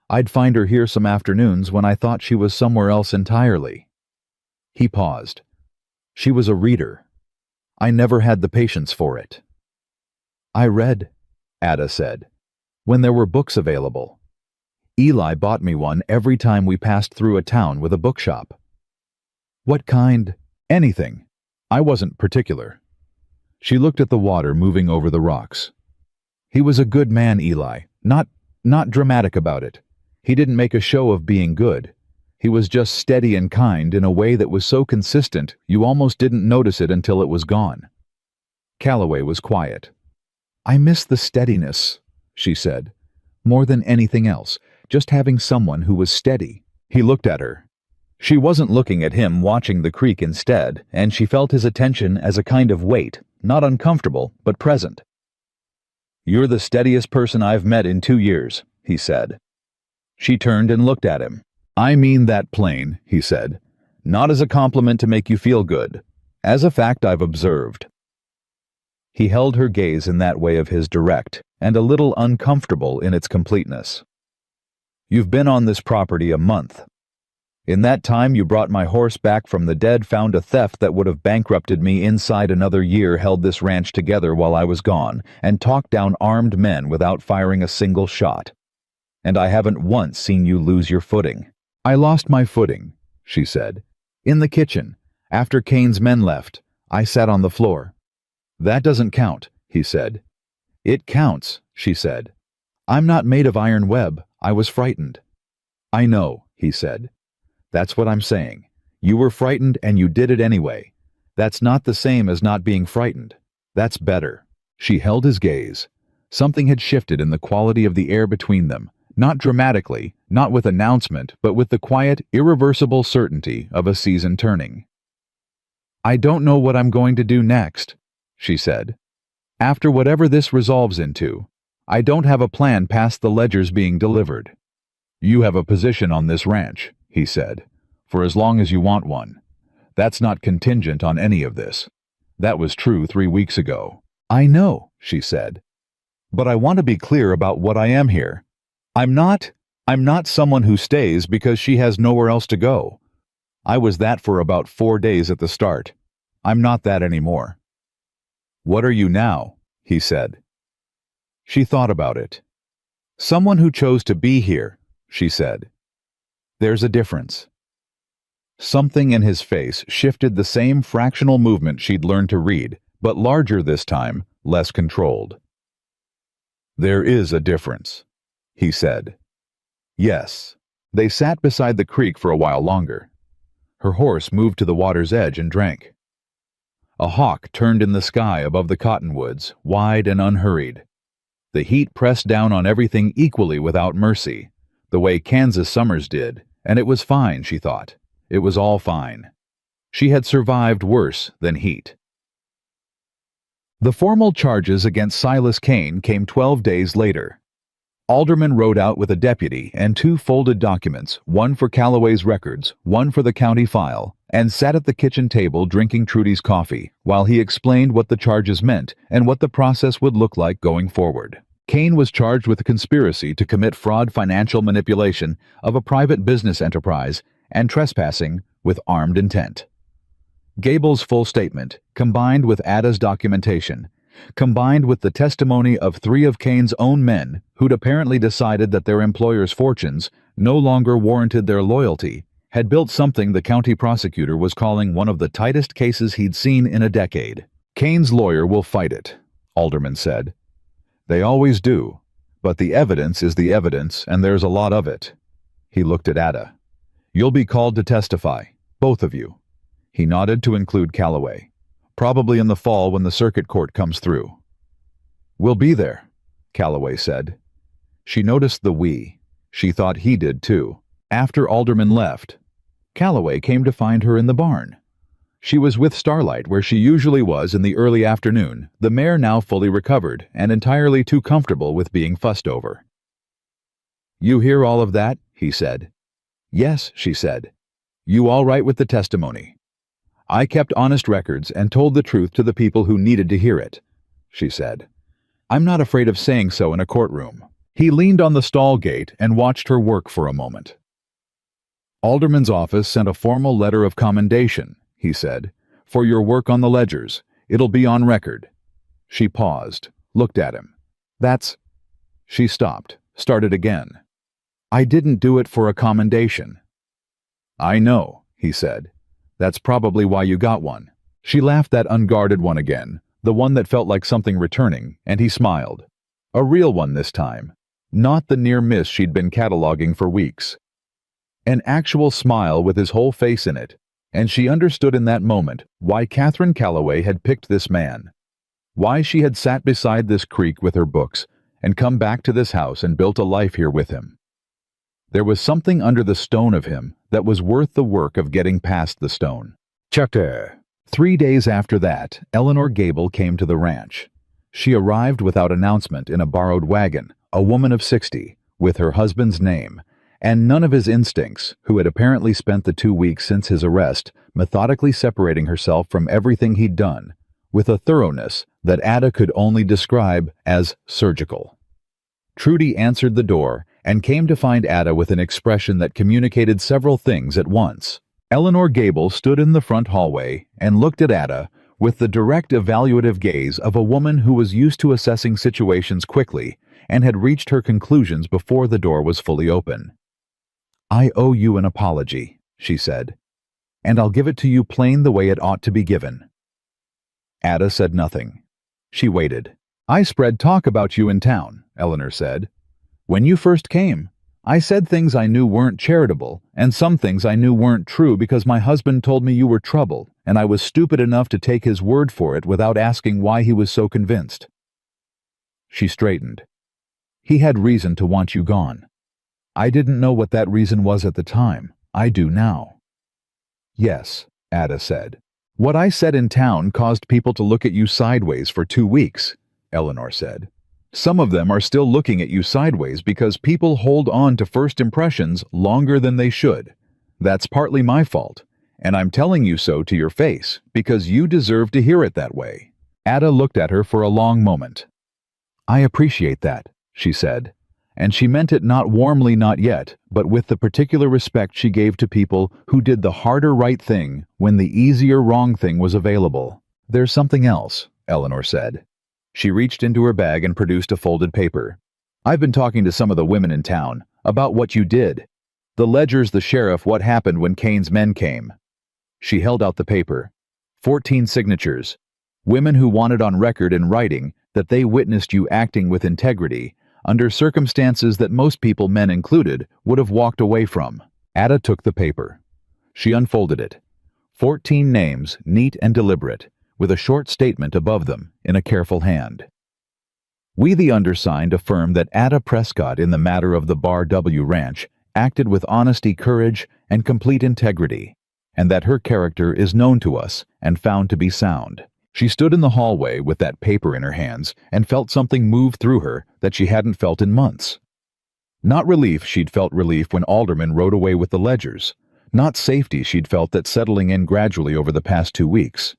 Speaker 1: I'd find her here some afternoons when I thought she was somewhere else entirely." He paused. "She was a reader. I never had the patience for it." "I read," Ada said. When there were books available. Eli bought me one every time we passed through a town with a bookshop. What kind? Anything. I wasn't particular. She looked at the water moving over the rocks. He was a good man, Eli. Not dramatic about it. He didn't make a show of being good. He was just steady and kind in a way that was so consistent you almost didn't notice it until it was gone. Calloway was quiet. I miss the steadiness, she said. More than anything else, just having someone who was steady. He looked at her. She wasn't looking at him, watching the creek instead, and she felt his attention as a kind of weight, not uncomfortable, but present. You're the steadiest person I've met in 2 years, he said. She turned and looked at him. I mean that plain, he said. Not as a compliment to make you feel good. As a fact I've observed. He held her gaze in that way of his, direct, and a little uncomfortable in its completeness. You've been on this property a month. In that time you brought my horse back from the dead, found a theft that would have bankrupted me inside another year, held this ranch together while I was gone, and talked down armed men without firing a single shot. And I haven't once seen you lose your footing. I lost my footing, she said. In the kitchen, after Kane's men left, I sat on the floor. That doesn't count, he said. It counts, she said. I'm not made of iron web. I was frightened. I know, he said. That's what I'm saying. You were frightened and you did it anyway. That's not the same as not being frightened. That's better. She held his gaze. Something had shifted in the quality of the air between them, not dramatically, not with announcement, but with the quiet, irreversible certainty of a season turning. I don't know what I'm going to do next, she said. After whatever this resolves into, I don't have a plan past the ledgers being delivered. You have a position on this ranch, he said, for as long as you want one. That's not contingent on any of this. That was true 3 weeks ago. I know, she said. But I want to be clear about what I am here. I'm not someone who stays because she has nowhere else to go. I was that for about 4 days at the start. I'm not that anymore. What are you now? He said. She thought about it. Someone who chose to be here, she said. There's a difference. Something in his face shifted, the same fractional movement she'd learned to read, but larger this time, less controlled. There is a difference, he said. Yes. They sat beside the creek for a while longer. Her horse moved to the water's edge and drank. A hawk turned in the sky above the cottonwoods, wide and unhurried. The heat pressed down on everything equally without mercy, the way Kansas summers did, and it was fine, she thought. It was all fine. She had survived worse than heat. The formal charges against Silas Kane came 12 days later. Alderman rode out with a deputy and 2 folded documents, one for Calloway's records, one for the county file, and sat at the kitchen table drinking Trudy's coffee while he explained what the charges meant and what the process would look like going forward. Kane was charged with a conspiracy to commit fraud, financial manipulation of a private business enterprise, and trespassing with armed intent. Gable's full statement, combined with Ada's documentation, combined with the testimony of 3 of Kane's own men who'd apparently decided that their employer's fortunes no longer warranted their loyalty, had built something the county prosecutor was calling one of the tightest cases he'd seen in a decade. Kane's lawyer will fight it, Alderman said. They always do, but the evidence is the evidence, and there's a lot of it. He looked at Ada. You'll be called to testify, both of you. He nodded to include Calloway. Probably in the fall when the circuit court comes through. We'll be there, Calloway said. She noticed the we. She thought he did too. After Alderman left, Calloway came to find her in the barn. She was with Starlight where she usually was in the early afternoon, the mare now fully recovered and entirely too comfortable with being fussed over. You hear all of that? He said. Yes, she said. You all right with the testimony? I kept honest records and told the truth to the people who needed to hear it, she said. I'm not afraid of saying so in a courtroom. He leaned on the stall gate and watched her work for a moment. Alderman's office sent a formal letter of commendation, he said, for your work on the ledgers. It'll be on record. She paused, looked at him. That's... She stopped, started again. I didn't do it for a commendation. I know, he said. That's probably why you got one. She laughed, that unguarded one again, the one that felt like something returning, and he smiled. A real one this time. Not the near miss she'd been cataloging for weeks. An actual smile with his whole face in it, and she understood in that moment why Catherine Calloway had picked this man. Why she had sat beside this creek with her books and come back to this house and built a life here with him. There was something under the stone of him that was worth the work of getting past the stone. Chapter. 3 days after that, Eleanor Gable came to the ranch. She arrived without announcement in a borrowed wagon, a woman of 60, with her husband's name, and none of his instincts, who had apparently spent the 2 weeks since his arrest methodically separating herself from everything he'd done, with a thoroughness that Ada could only describe as surgical. Trudy answered the door and came to find Ada with an expression that communicated several things at once. Eleanor Gable stood in the front hallway and looked at Ada with the direct evaluative gaze of a woman who was used to assessing situations quickly and had reached her conclusions before the door was fully open. I owe you an apology, she said, and I'll give it to you plain the way it ought to be given. Ada said nothing. She waited. I spread talk about you in town, Eleanor said. When you first came, I said things I knew weren't charitable, and some things I knew weren't true because my husband told me you were trouble, and I was stupid enough to take his word for it without asking why he was so convinced. She straightened. He had reason to want you gone. I didn't know what that reason was at the time. I do now. Yes, Ada said. What I said in town caused people to look at you sideways for 2 weeks, Eleanor said. Some of them are still looking at you sideways because people hold on to first impressions longer than they should. That's partly my fault, and I'm telling you so to your face because you deserve to hear it that way. Ada looked at her for a long moment. I appreciate that, she said, and she meant it not warmly, not yet, but with the particular respect she gave to people who did the harder right thing when the easier wrong thing was available. There's something else, Eleanor said. She reached into her bag and produced a folded paper. I've been talking to some of the women in town about what you did. The ledgers, the sheriff, what happened when Kane's men came. She held out the paper. 14 signatures. Women who wanted on record in writing that they witnessed you acting with integrity under circumstances that most people, men included, would have walked away from. Ada took the paper. She unfolded it. 14 names, neat and deliberate, with a short statement above them in a careful hand. We, the undersigned, affirm that Ada Prescott in the matter of the Bar W Ranch acted with honesty, courage, and complete integrity, and that her character is known to us and found to be sound. She stood in the hallway with that paper in her hands and felt something move through her that she hadn't felt in months. Not relief, she'd felt relief when Alderman rode away with the ledgers. Not safety, she'd felt that settling in gradually over the past 2 weeks.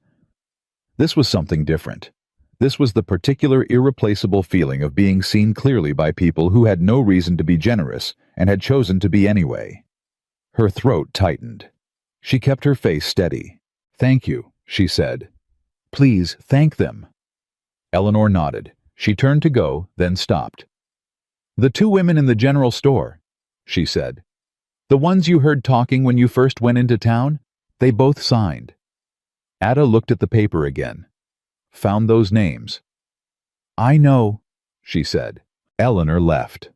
Speaker 1: This was something different. This was the particular irreplaceable feeling of being seen clearly by people who had no reason to be generous and had chosen to be anyway. Her throat tightened. She kept her face steady. Thank you, she said. Please thank them. Eleanor nodded. She turned to go, then stopped. The 2 women in the general store, she said. The ones you heard talking when you first went into town, they both signed. Ada looked at the paper again. Found those names. I know, she said. Eleanor left.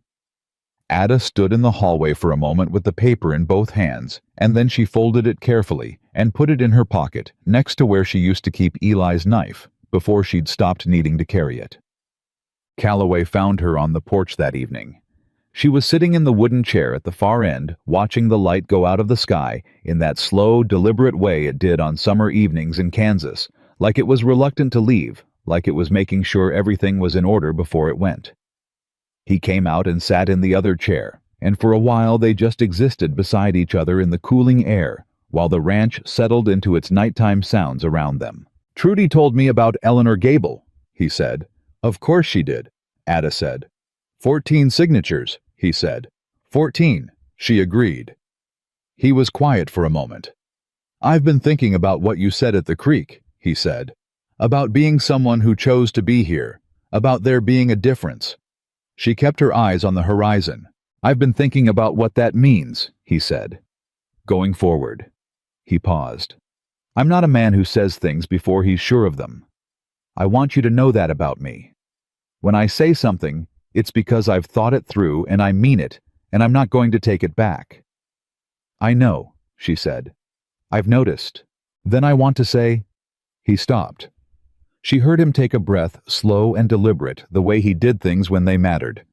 Speaker 1: Ada stood in the hallway for a moment with the paper in both hands, and then she folded it carefully and put it in her pocket next to where she used to keep Eli's knife before she'd stopped needing to carry it. Calloway found her on the porch that evening. She was sitting in the wooden chair at the far end, watching the light go out of the sky in that slow, deliberate way it did on summer evenings in Kansas, like it was reluctant to leave, like it was making sure everything was in order before it went. He came out and sat in the other chair, and for a while they just existed beside each other in the cooling air, while the ranch settled into its nighttime sounds around them. Trudy told me about Eleanor Gable, he said. Of course she did, Ada said. 14 signatures, he said. 14, she agreed. He was quiet for a moment. I've been thinking about what you said at the creek, he said. About being someone who chose to be here. about there being a difference. She kept her eyes on the horizon. "I've been thinking about what that means," he said. "Going forward." He paused. "I'm not a man who says things before he's sure of them. I want you to know that about me. When I say something, it's because I've thought it through and I mean it, and I'm not going to take it back." "I know," she said. "I've noticed. Then I want to say—" He stopped. She heard him take a breath, slow and deliberate, the way he did things when they mattered.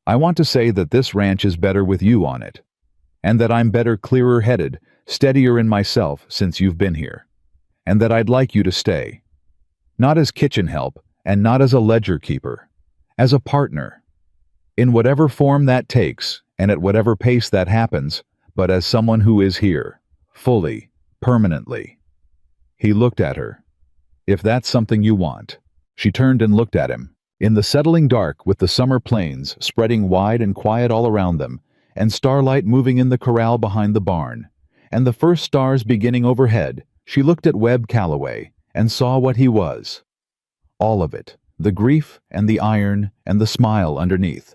Speaker 1: "I want to say that this ranch is better with you on it, and that I'm better, clearer-headed, steadier in myself since you've been here, and that I'd like you to stay. Not as kitchen help, and not as a ledger keeper, as a partner. In whatever form that takes, and at whatever pace that happens, but as someone who is here, fully, permanently." He looked at her. "If that's something you want." She turned and looked at him. In the settling dark, with the summer plains spreading wide and quiet all around them, and starlight moving in the corral behind the barn, and the first stars beginning overhead, she looked at Webb Calloway and saw what he was. All of it, the grief and the iron and the smile underneath.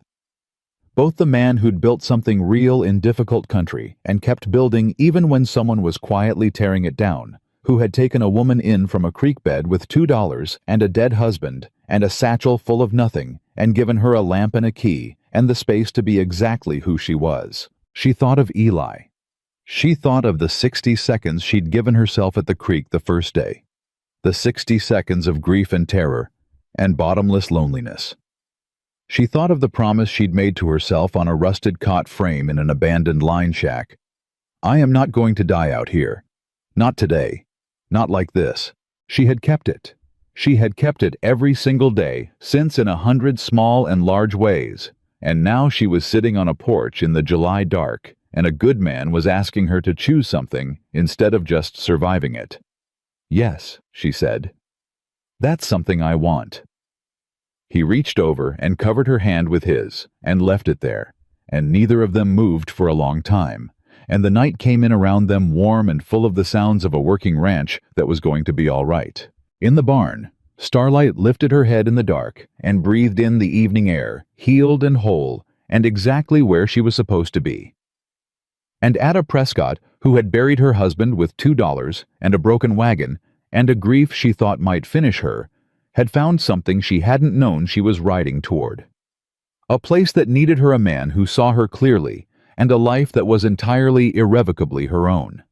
Speaker 1: Both the man who'd built something real in difficult country and kept building even when someone was quietly tearing it down, who had taken a woman in from a creek bed with $2 and a dead husband and a satchel full of nothing, and given her a lamp and a key and the space to be exactly who she was. She thought of Eli. She thought of the 60 seconds she'd given herself at the creek the first day. The 60 seconds of grief and terror and bottomless loneliness. She thought of the promise she'd made to herself on a rusted cot frame in an abandoned line shack. "I am not going to die out here. Not today. Not like this." She had kept it. She had kept it every single day, since in 100 small and large ways, and now she was sitting on a porch in the July dark, and a good man was asking her to choose something instead of just surviving it. "Yes," she said. "That's something I want." He reached over and covered her hand with his, and left it there, and neither of them moved for a long time, and the night came in around them warm and full of the sounds of a working ranch that was going to be all right. In the barn, Starlight lifted her head in the dark and breathed in the evening air, healed and whole, and exactly where she was supposed to be. And Ada Prescott, who had buried her husband with $2 and a broken wagon, and a grief she thought might finish her, had found something she hadn't known she was riding toward. A place that needed her, a man who saw her clearly, and a life that was entirely, irrevocably her own.